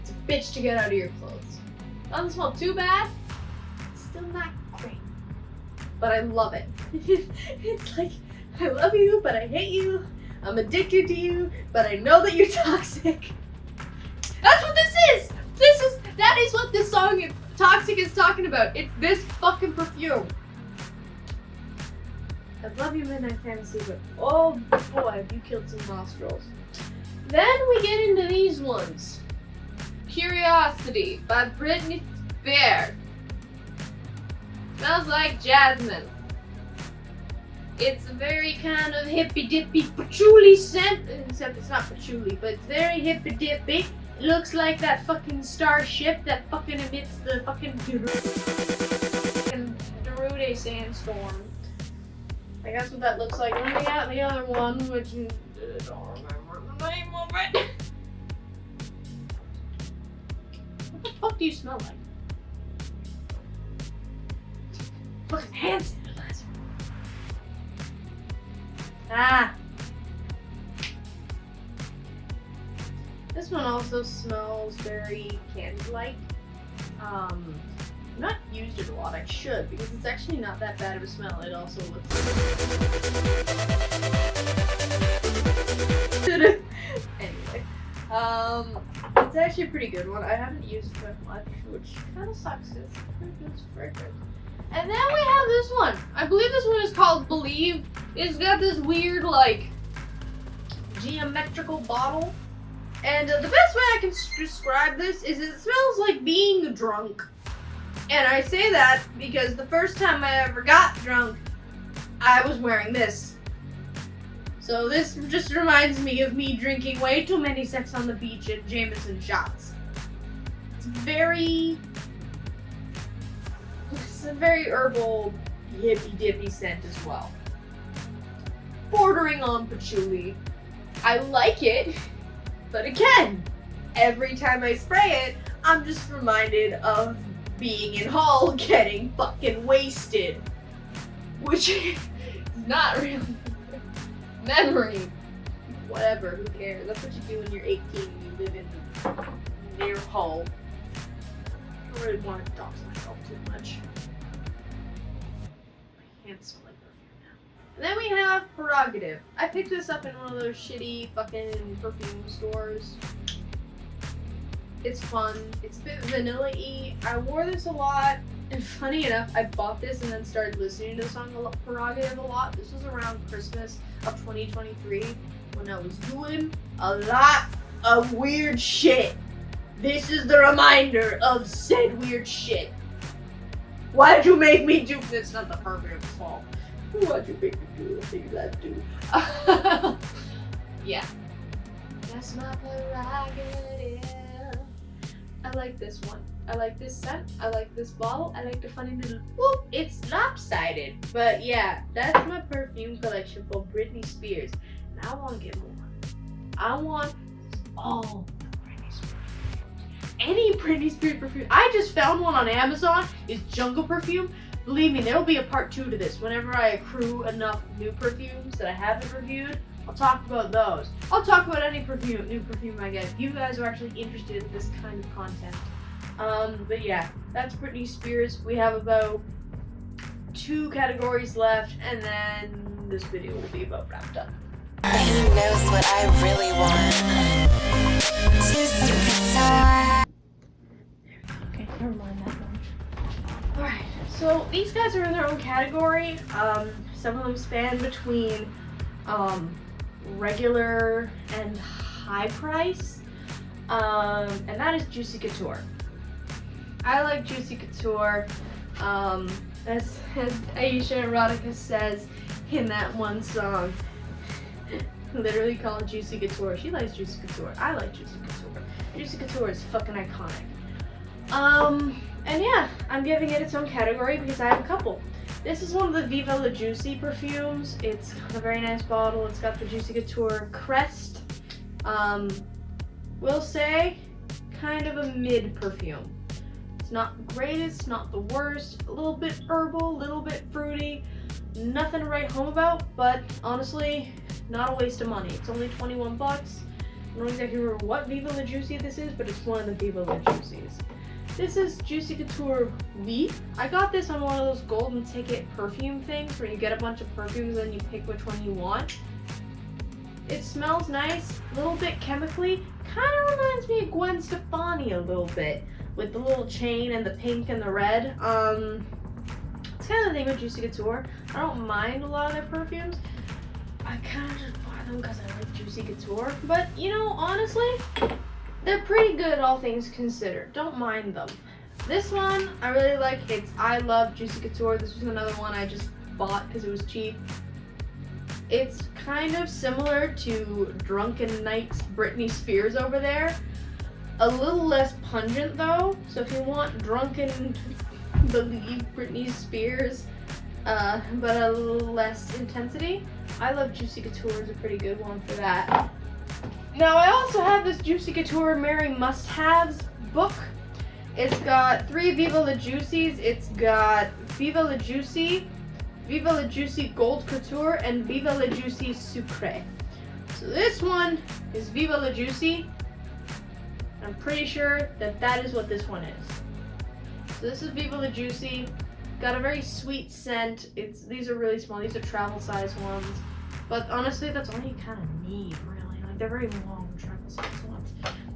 A: It's a bitch to get out of your clothes. Doesn't smell too bad. Still not great. But I love it. It's like, I love you, but I hate you. I'm addicted to you, but I know that you're toxic. That's what this is! That is what this song Toxic is talking about. It's this fucking perfume. I love you, Midnight Fantasy, but oh boy, have you killed some nostrils. Then we get into these ones. Curiosity by Britney Spears. Smells like jasmine. It's a very kind of hippy-dippy patchouli scent, except it's not patchouli, but it's very hippy-dippy. It looks like that fucking starship that fucking emits the fucking Darude sandstorm. I guess what that looks like. And then we got the other one, which I don't remember the name of it. What the fuck do you smell like? Fucking hand sanitizer. Ah. This one also smells very candy-like. I've not used it a lot. I should, because it's actually not that bad of a smell. It also looks anyway. It's actually a pretty good one. I haven't used it that much, which kind of sucks because it's fragrant. And then we have this one. I believe this one is called Believe. It's got this weird, like, geometrical bottle. And the best way I can describe this is it smells like being drunk. And I say that because the first time I ever got drunk, I was wearing this. So this just reminds me of me drinking way too many Sex on the Beach and Jameson shots. It's a very herbal, hippy-dippy scent as well. Bordering on patchouli. I like it, but again, every time I spray it, I'm just reminded of being in hall getting fucking wasted. Which is not really memory. Whatever, who cares? That's what you do when you're 18 and you live in near hall. I don't really want to dox myself too much. My hands smell like perfume now. And then we have Prerogative. I picked this up in one of those shitty fucking perfume stores. It's fun. It's a bit vanilla-y. I wore this a lot. And funny enough, I bought this and then started listening to the song Prerogative a lot. This was around Christmas of 2023 when I was doing a lot of weird shit. This is the reminder of said weird shit. Why'd you make me do this? It's not the Perfume's fault. Why'd you make me do the things I do? Yeah. That's my prerogative. I like this one. I like this scent. I like this bottle. I like the funny little whoop. It's lopsided. But yeah, that's my perfume collection for Britney Spears. And I want to get more. I want all the Britney Spears perfumes. Any Britney Spears perfume. I just found one on Amazon. It's Jungle Perfume. Believe me, there will be a part 2 to this. Whenever I accrue enough new perfumes that I haven't reviewed, I'll talk about those. I'll talk about any new perfume I get. If you guys are actually interested in this kind of content. But yeah, that's Britney Spears. We have about 2 categories left, and then this video will be about wrapped up.
C: He knows what I really want. Juicy couture.
A: Okay, never mind that one. Alright, so these guys are in their own category. Some of them span between regular and high price. And that is Juicy Couture. I like Juicy Couture. As Aisha Erotica says in that one song, literally called Juicy Couture. She likes Juicy Couture. I like Juicy Couture. Juicy Couture is fucking iconic. And yeah, I'm giving it its own category because I have a couple. This is one of the Viva La Juicy perfumes. It's got a very nice bottle. It's got the Juicy Couture crest. Will say, kind of a mid perfume. It's not the greatest, not the worst. A little bit herbal, a little bit fruity. Nothing to write home about, but honestly, not a waste of money. It's only 21 bucks. I don't exactly remember what Viva La Juicy this is, but it's one of the Viva La Juicies. This is Juicy Couture Wheat. I got this on one of those golden ticket perfume things where you get a bunch of perfumes and you pick which one you want. It smells nice, a little bit chemically. Kind of reminds me of Gwen Stefani a little bit, with the little chain and the pink and the red. It's kind of the thing with Juicy Couture. I don't mind a lot of their perfumes. I kind of just buy them because I like Juicy Couture. But, you know, honestly, they're pretty good, all things considered. Don't mind them. This one, I really like. It's I Love Juicy Couture. This was another one I just bought because it was cheap. It's kind of similar to Drunken Nights Britney Spears over there. A little less pungent though. So if you want drunken, believe Britney Spears, but a little less intensity, I Love Juicy Couture is a pretty good one for that. Now I also have this Juicy Couture Mary Must-Haves book. It's got 3 Viva La Juicies. It's got Viva La Juicy, Viva La Juicy Gold Couture, and Viva La Juicy Sucre. So this one is Viva La Juicy. I'm pretty sure that that is what this one is. So this is Viva La Juicy. Got a very sweet scent. These are really small. These are travel size ones. But honestly, that's all you kind of need, really. Like, they're very long travel size ones.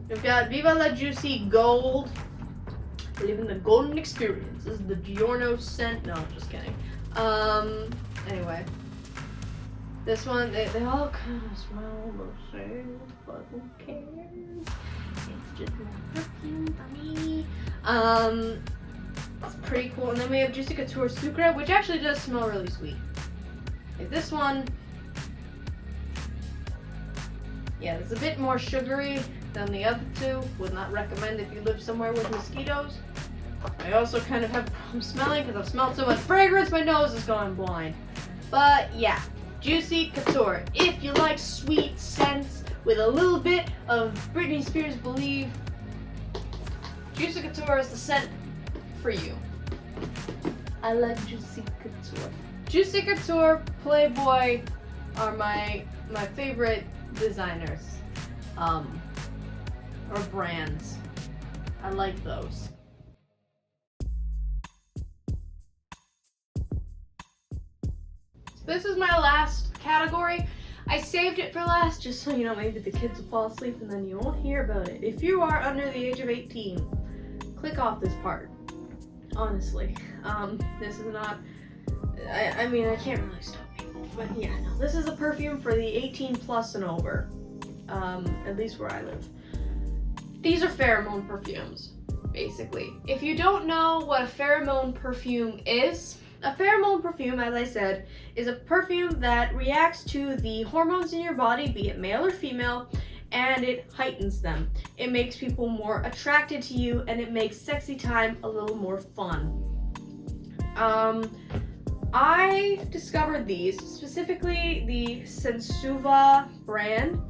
A: We've got Viva La Juicy Gold. Living the golden experience. This is the Giorno scent. No, I'm just kidding. Anyway. This one, they all kind of smell the same, but who cares? It's just more perfume for me. It's pretty cool. And then we have Juicy Couture Sucre, which actually does smell really sweet. Like this one, yeah, it's a bit more sugary than the other two. Would not recommend if you live somewhere with mosquitoes. I also kind of have a problem smelling because I've smelled so much fragrance, my nose is going blind. But yeah, Juicy Couture. If you like sweet scents with a little bit of Britney Spears Believe, Juicy Couture is the scent for you. I like Juicy Couture. Juicy Couture, Playboy are my favorite designers, or brands. I like those. This is my last category. I saved it for last just so, you know, maybe the kids will fall asleep and then you won't hear about it. If you are under the age of 18, click off this part. Honestly. This is not, I mean, I can't really stop people, but yeah, no. This is a perfume for the 18 plus and over. At least where I live. These are pheromone perfumes, basically. If you don't know what a pheromone perfume is, a pheromone perfume, as I said, is a perfume that reacts to the hormones in your body, be it male or female, and it heightens them. It makes people more attracted to you, and it makes sexy time a little more fun. I discovered these, specifically the Sensuva brand.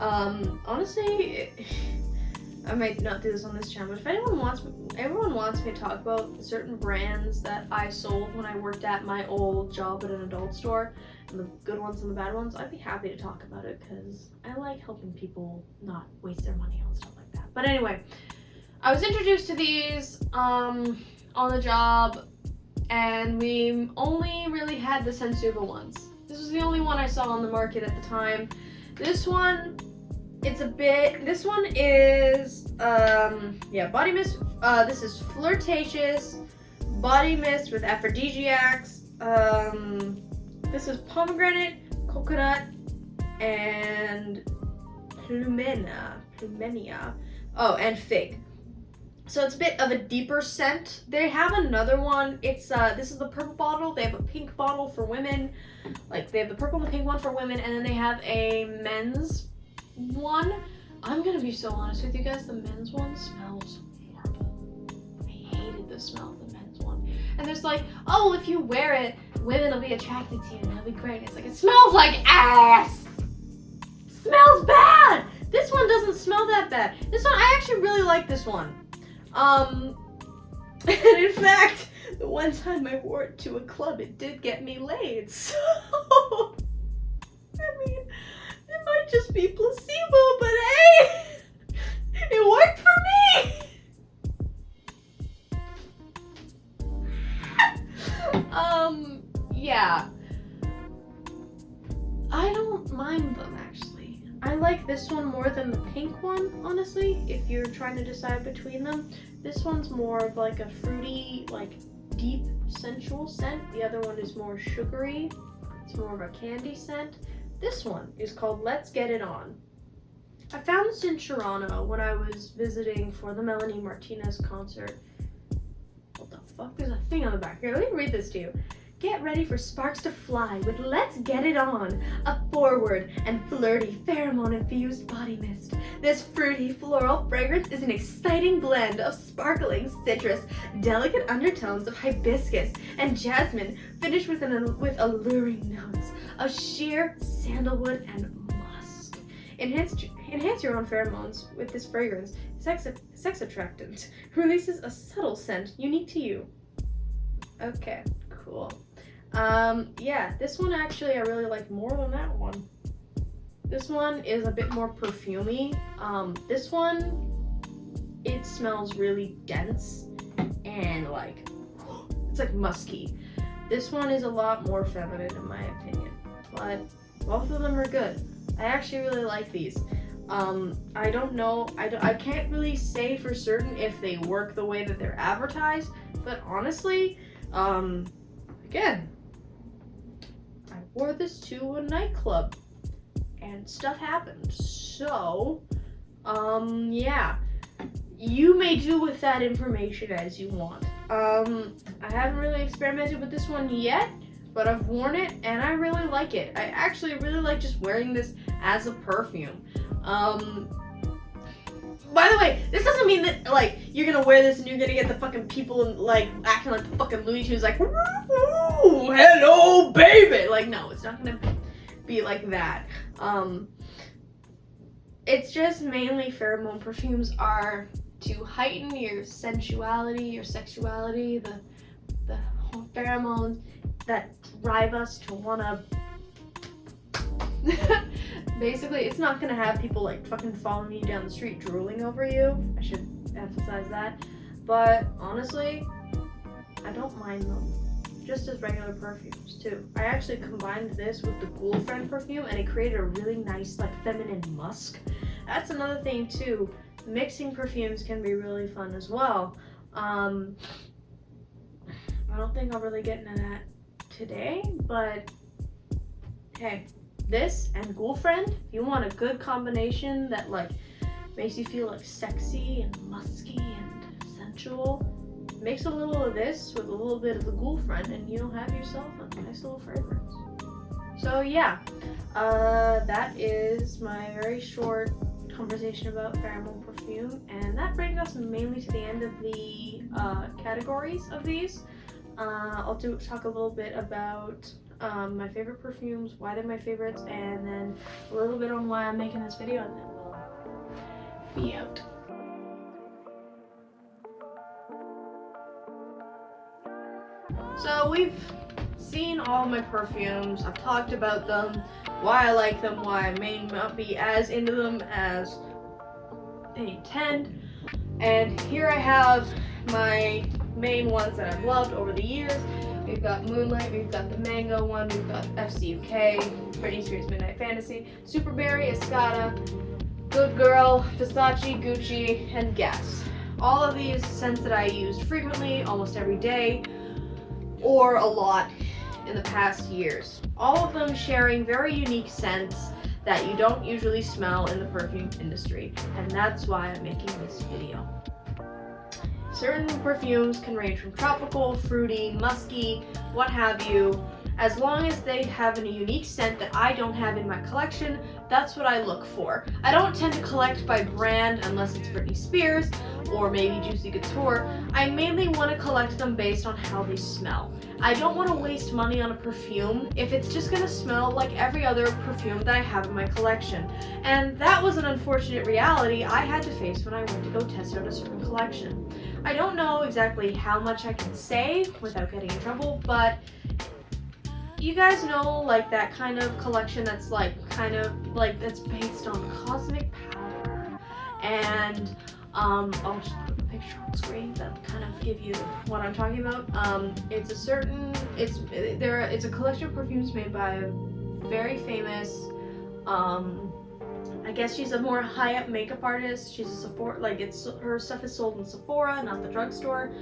A: Honestly, I might not do this on this channel, but if everyone wants me to talk about certain brands that I sold when I worked at my old job at an adult store, and the good ones and the bad ones, I'd be happy to talk about it because I like helping people not waste their money on stuff like that. But anyway, I was introduced to these on the job, and we only really had the Sensuva ones. This was the only one I saw on the market at the time. This one, this one is, body mist. This is flirtatious body mist with aphrodisiacs. This is pomegranate, coconut, and plumenia. Oh, and fig. So it's a bit of a deeper scent. They have another one. It's this is the purple bottle. They have a pink bottle for women. Like, they have the purple and the pink one for women, and then they have a men's one. I'm gonna be so honest with you guys, the men's one smells horrible. I hated the smell of the men's one. And there's like, oh, if you wear it, women will be attracted to you and that'll be great. It's like, it smells like ass. It smells bad. This one doesn't smell that bad. This one, I actually really like this one. And in fact, the one time I wore it to a club, it did get me laid. So, I mean, it might just be placebo, but hey, it worked for me. Yeah. I don't mind them, actually. I like this one more than the pink one, honestly, if you're trying to decide between them. This one's more of like a fruity, like deep, sensual scent. The other one is more sugary. It's more of a candy scent. This one is called Let's Get It On. I found this in Toronto when I was visiting for the Melanie Martinez concert. What the fuck? There's a thing on the back here. Let me read this to you. Get ready for sparks to fly with Let's Get It On, a forward and flirty pheromone-infused body mist. This fruity floral fragrance is an exciting blend of sparkling citrus, delicate undertones of hibiscus and jasmine, finished with alluring notes of sheer sandalwood and musk. Enhance your own pheromones with this fragrance. Sex attractant releases a subtle scent unique to you. Okay, cool. Yeah, this one actually I really like more than that one. This one is a bit more perfumey. This one, it smells really dense and like, it's like musky. This one is a lot more feminine in my opinion, but both of them are good. I actually really like these. I don't know, I can't really say for certain if they work the way that they're advertised, but honestly, again, I wore this to a nightclub and stuff happened. So, yeah, you may do with that information as you want. I haven't really experimented with this one yet, but I've worn it and I really like it. I actually really like just wearing this as a perfume. By the way, this doesn't mean that, like, you're gonna wear this and you're gonna get the fucking people, like, acting like the fucking Looney Tunes, like, ooh, hello, baby! Like, no, it's not gonna be like that. It's just mainly pheromone perfumes are to heighten your sensuality, your sexuality, the pheromones that drive us to wanna... Basically, it's not gonna have people like fucking following you down the street drooling over you. I should emphasize that. But honestly, I don't mind them. Just as regular perfumes too. I actually combined this with the Girlfriend perfume and it created a really nice like feminine musk. That's another thing too. Mixing perfumes can be really fun as well. I don't think I'll really get into that today, but hey. This and Girlfriend, if you want a good combination that like makes you feel like sexy and musky and sensual, mix a little of this with a little bit of the Girlfriend and you'll have yourself a nice little fragrance. So yeah, that is my very short conversation about Pheromone perfume, and that brings us mainly to the end of the categories of these. I'll talk a little bit about my favorite perfumes, why they're my favorites, and then a little bit on why I'm making this video, and then we'll be out. So we've seen all my perfumes, I've talked about them, why I like them, why I may not be as into them as they intend, and here I have my main ones that I've loved over the years. We've got Moonlight, we've got the Mango one, we've got FCUK, Britney Spears Midnight Fantasy, Superberry, Escada, Good Girl, Versace, Gucci, and Guess. All of these scents that I used frequently, almost every day, or a lot in the past years. All of them sharing very unique scents that you don't usually smell in the perfume industry, and that's why I'm making this video. Certain perfumes can range from tropical, fruity, musky, what have you. As long as they have a unique scent that I don't have in my collection, that's what I look for. I don't tend to collect by brand unless it's Britney Spears or maybe Juicy Couture. I mainly want to collect them based on how they smell. I don't want to waste money on a perfume if it's just going to smell like every other perfume that I have in my collection. And that was an unfortunate reality I had to face when I went to go test out a certain collection. I don't know exactly how much I can say without getting in trouble, but you guys know, like, that kind of collection that's that's based on cosmic power, and I'll just put a picture on screen that kind of give you what I'm talking about. It's a collection of perfumes made by a very famous, I guess she's a more high-up makeup artist. She's a Sephora, her stuff is sold in Sephora, not the drugstore.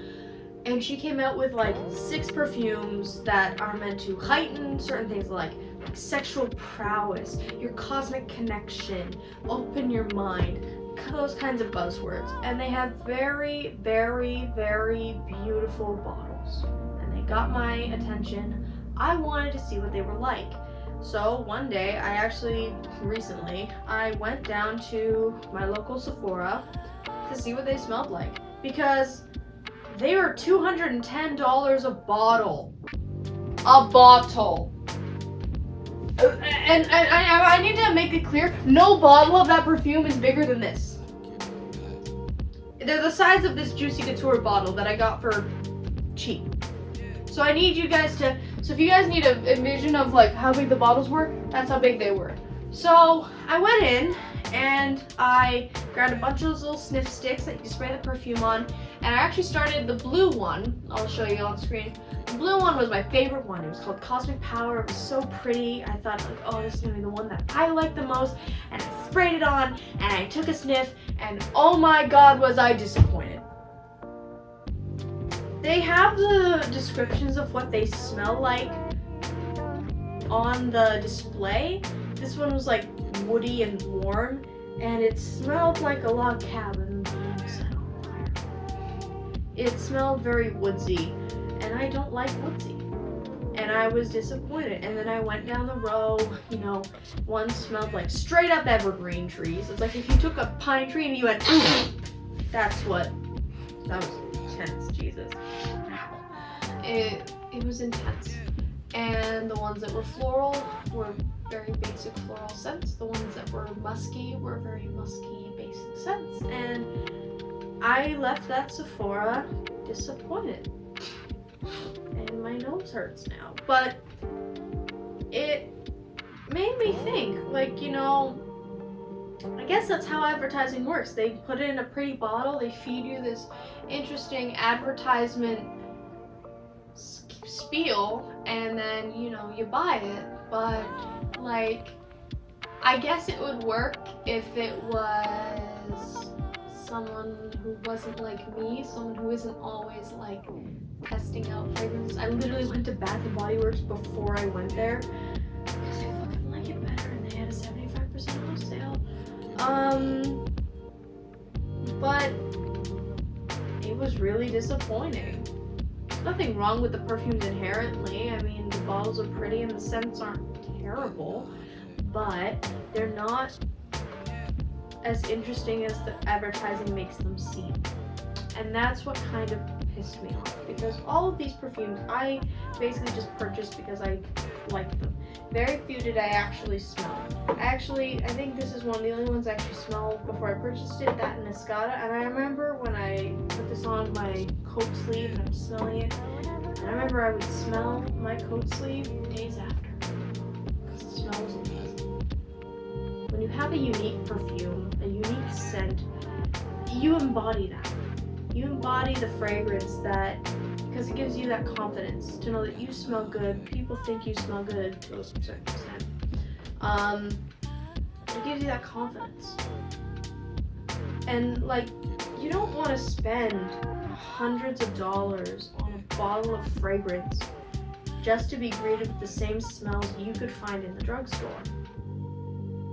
A: And she came out with like 6 perfumes that are meant to heighten certain things like sexual prowess, your cosmic connection, open your mind, those kinds of buzzwords. And they have very, very, very beautiful bottles. And they got my attention. I wanted to see what they were like. So one day, recently, I went down to my local Sephora to see what they smelled like. Because they were $210 a bottle. A bottle. And I need to make it clear, no bottle of that perfume is bigger than this. They're the size of this Juicy Couture bottle that I got for cheap. So I need you guys to, so if you guys need a vision of like how big the bottles were, that's how big they were. So I went in and I grabbed a bunch of those little sniff sticks that you can spray the perfume on, and I actually started the blue one. I'll show you on screen. The blue one was my favorite one. It was called Cosmic Power. It was so pretty. I thought like, oh, this is gonna be the one that I like the most, and I sprayed it on and I took a sniff, and oh my god, was I disappointed. They have the descriptions of what they smell like on the display. This one was like woody and warm, and it smelled like a log cabin being set on fire. It smelled very woodsy, and I don't like woodsy. And I was disappointed. And then I went down the row, one smelled like straight up evergreen trees. It's like if you took a pine tree and you went, that was intense, Jesus. It was intense. And the ones that were floral were very basic floral scents. The ones that were musky were very musky basic scents. And I left that Sephora disappointed. And my nose hurts now. But it made me think, I guess that's how advertising works. They put it in a pretty bottle, they feed you this interesting advertisement spiel, and then you buy it. But I guess it would work if it was someone who wasn't like me, someone who isn't always testing out fragrances. I literally went to Bath & Body Works before I went there because I fucking like it better, and they had a 75% off sale. But it was really disappointing. Nothing wrong with the perfumes inherently. I mean, the bottles are pretty and the scents aren't terrible, but they're not as interesting as the advertising makes them seem. And that's what kind of pissed me off, because all of these perfumes I basically just purchased because I liked them. Very few did I actually smell. I think this is one of the only ones I actually smelled before I purchased it, that and Escada. And I remember when I put this on my coat sleeve and I'm smelling it, and I remember I would smell my coat sleeve days after, because the smell was amazing. When you have a unique perfume, a unique scent, you embody that. You embody the fragrance that, because it gives you that confidence to know that you smell good. People think you smell good to a certain extent. It gives you that confidence. And like, you don't want to spend hundreds of dollars on a bottle of fragrance just to be greeted with the same smells you could find in the drugstore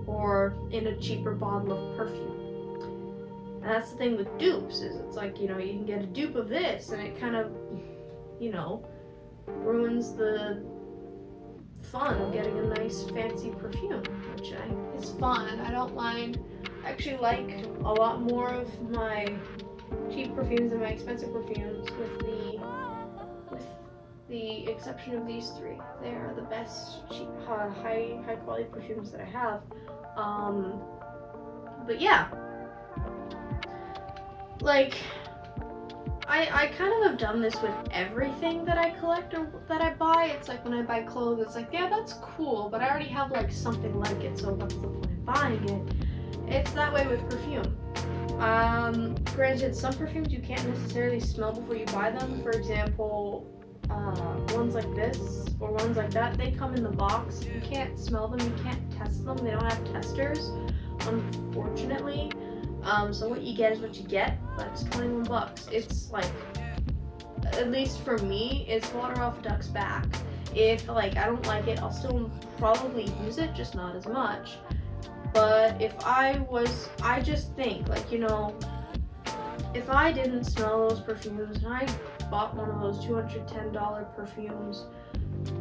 A: or in a cheaper bottle of perfume. And that's the thing with dupes, is it's like, you can get a dupe of this and it kind of, ruins the fun of getting a nice fancy perfume, which is fun. I don't mind. I actually like a lot more of my cheap perfumes than my expensive perfumes, with the exception of these three. They are the best cheap, high quality perfumes that I have. But yeah. Like, I kind of have done this with everything that I collect or that I buy. It's like when I buy clothes, it's like, yeah, that's cool, but I already have like something like it, so what's the point of buying it? It's that way with perfume. Granted, some perfumes you can't necessarily smell before you buy them. For example, ones like this or ones like that, they come in the box. You can't smell them, you can't test them. They don't have testers, unfortunately. So what you get is what you get, but it's $21. It's like, at least for me, it's water off a duck's back. If I don't like it, I'll still probably use it, just not as much. But if I just think if I didn't smell those perfumes and I bought one of those $210 perfumes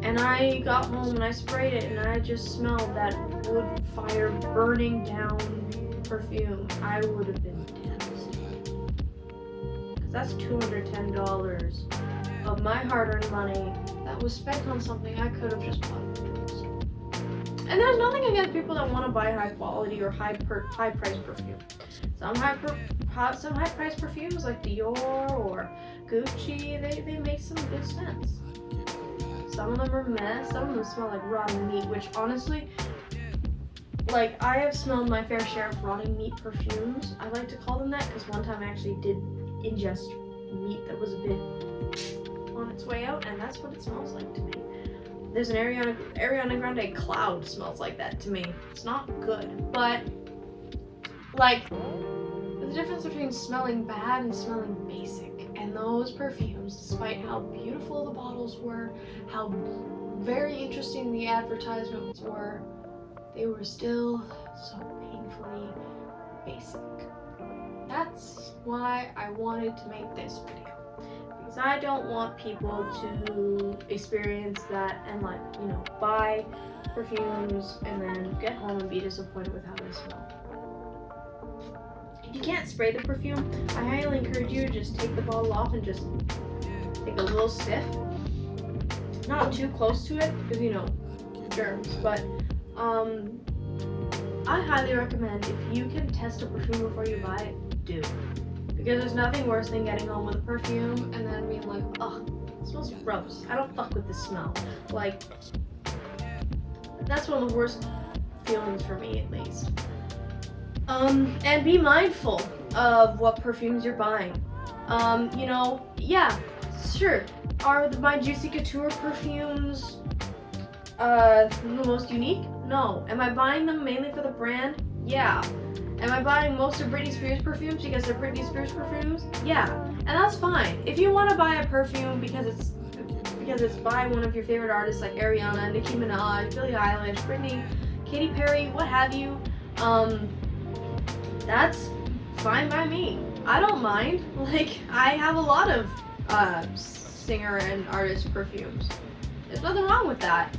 A: and I got home and I sprayed it and I just smelled that wood fire burning down perfume, I would have been devastated. Because that's $210 of my hard-earned money that was spent on something I could have just bought at the drugstore. And there's nothing against people that want to buy high quality or high price perfume. Some high price perfumes like Dior or Gucci, they make some good scents. Some of them are meh, some of them smell like rotten meat, which honestly, like, I have smelled my fair share of rotting meat perfumes. I like to call them that because one time I actually did ingest meat that was a bit on its way out, and that's what it smells like to me. There's an Ariana Grande cloud smells like that to me. It's not good, but like, there's a difference between smelling bad and smelling basic. And those perfumes, despite how beautiful the bottles were, how very interesting the advertisements were, they were still so painfully basic. That's why I wanted to make this video. Because I don't want people to experience that and buy perfumes and then get home and be disappointed with how they smell. If you can't spray the perfume, I highly encourage you to just take the bottle off and just take a little sniff. Not too close to it, because germs, but I highly recommend, if you can test a perfume before you buy it, do. Because there's nothing worse than getting home with a perfume and then being like, ugh, it smells gross. I don't fuck with this smell. Like, that's one of the worst feelings for me, at least. And be mindful of what perfumes you're buying. Yeah, sure. Are my Juicy Couture perfumes the most unique? No. Am I buying them mainly for the brand? Yeah. Am I buying most of Britney Spears perfumes because they're Britney Spears perfumes? Yeah. And that's fine. If you want to buy a perfume because it's by one of your favorite artists like Ariana, Nicki Minaj, Billie Eilish, Britney, Katy Perry, what have you, that's fine by me. I don't mind. Like, I have a lot of singer and artist perfumes. There's nothing wrong with that.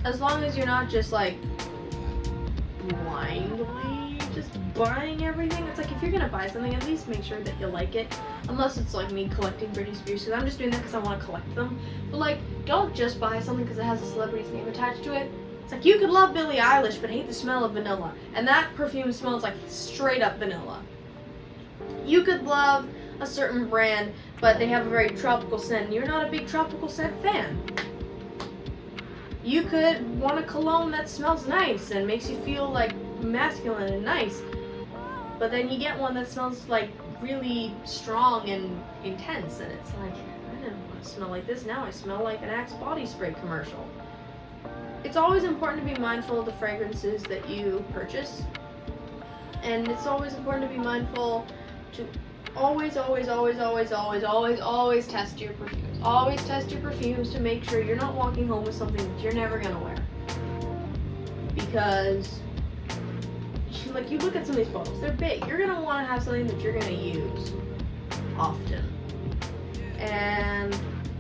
A: As long as you're not just like blindly just buying everything. It's like if you're gonna buy something, at least make sure that you like it. Unless it's like me collecting Britney Spears, because I'm just doing that because I want to collect them. But like, don't just buy something because it has a celebrity's name attached to it. It's like you could love Billie Eilish but hate the smell of vanilla, and that perfume smells like straight up vanilla. You could love a certain brand, but they have a very tropical scent, and you're not a big tropical scent fan. You could want a cologne that smells nice and makes you feel like masculine and nice, but then you get one that smells like really strong and intense, and it's like, I didn't want to smell like this, now I smell like an Axe body spray commercial. It's always important to be mindful of the fragrances that you purchase, and it's always important to be mindful to always test your perfumes. Always test your perfumes to make sure you're not walking home with something that you're never gonna wear. Because, like, you look at some of these bottles, they're big. You're gonna want to have something that you're gonna use often. And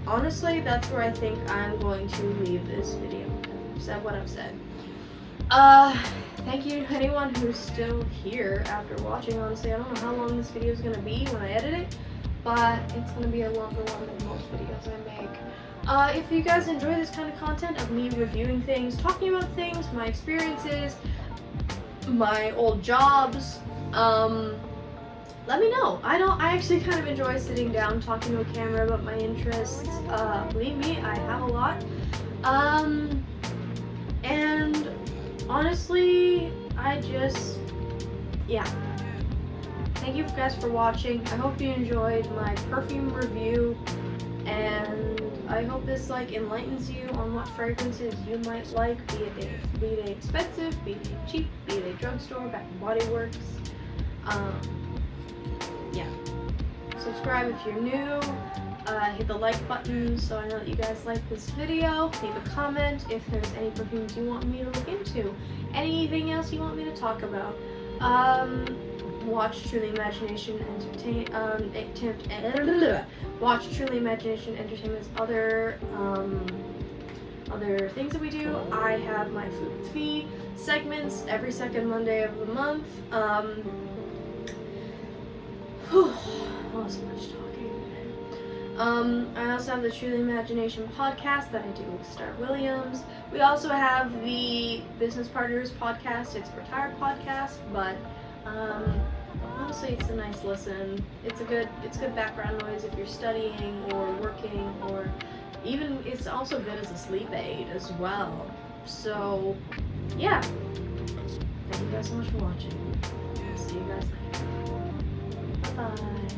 A: honestly, that's where I think I'm going to leave this video. I've said what I've said. Thank you to anyone who's still here after watching. Honestly, I don't know how long this video is going to be when I edit it, but it's going to be a longer one than most videos I make. If you guys enjoy this kind of content of me reviewing things, talking about things, my experiences, my old jobs, let me know. I actually kind of enjoy sitting down talking to a camera about my interests. Believe me, I have a lot. And honestly, yeah. Thank you guys for watching. I hope you enjoyed my perfume review, and I hope this like enlightens you on what fragrances you might like, be they expensive, be they cheap, be they drugstore, Bath and Body Works. Yeah. Subscribe if you're new. Hit the like button so I know that you guys like this video. Leave a comment if there's any perfumes you want me to look into. Anything else you want me to talk about. Watch Truly Imagination Watch Truly Imagination Entertainment's other things that we do. I have my food with fee segments every second Monday of the month. So much talking. I also have the Truly Imagination podcast that I do with Star Williams. We also have the Business Partners podcast. It's a retired podcast, but honestly, it's a nice listen. It's good background noise if you're studying or working, or even it's also good as a sleep aid as well. So, yeah. Thank you guys so much for watching. I'll see you guys later. Bye-bye.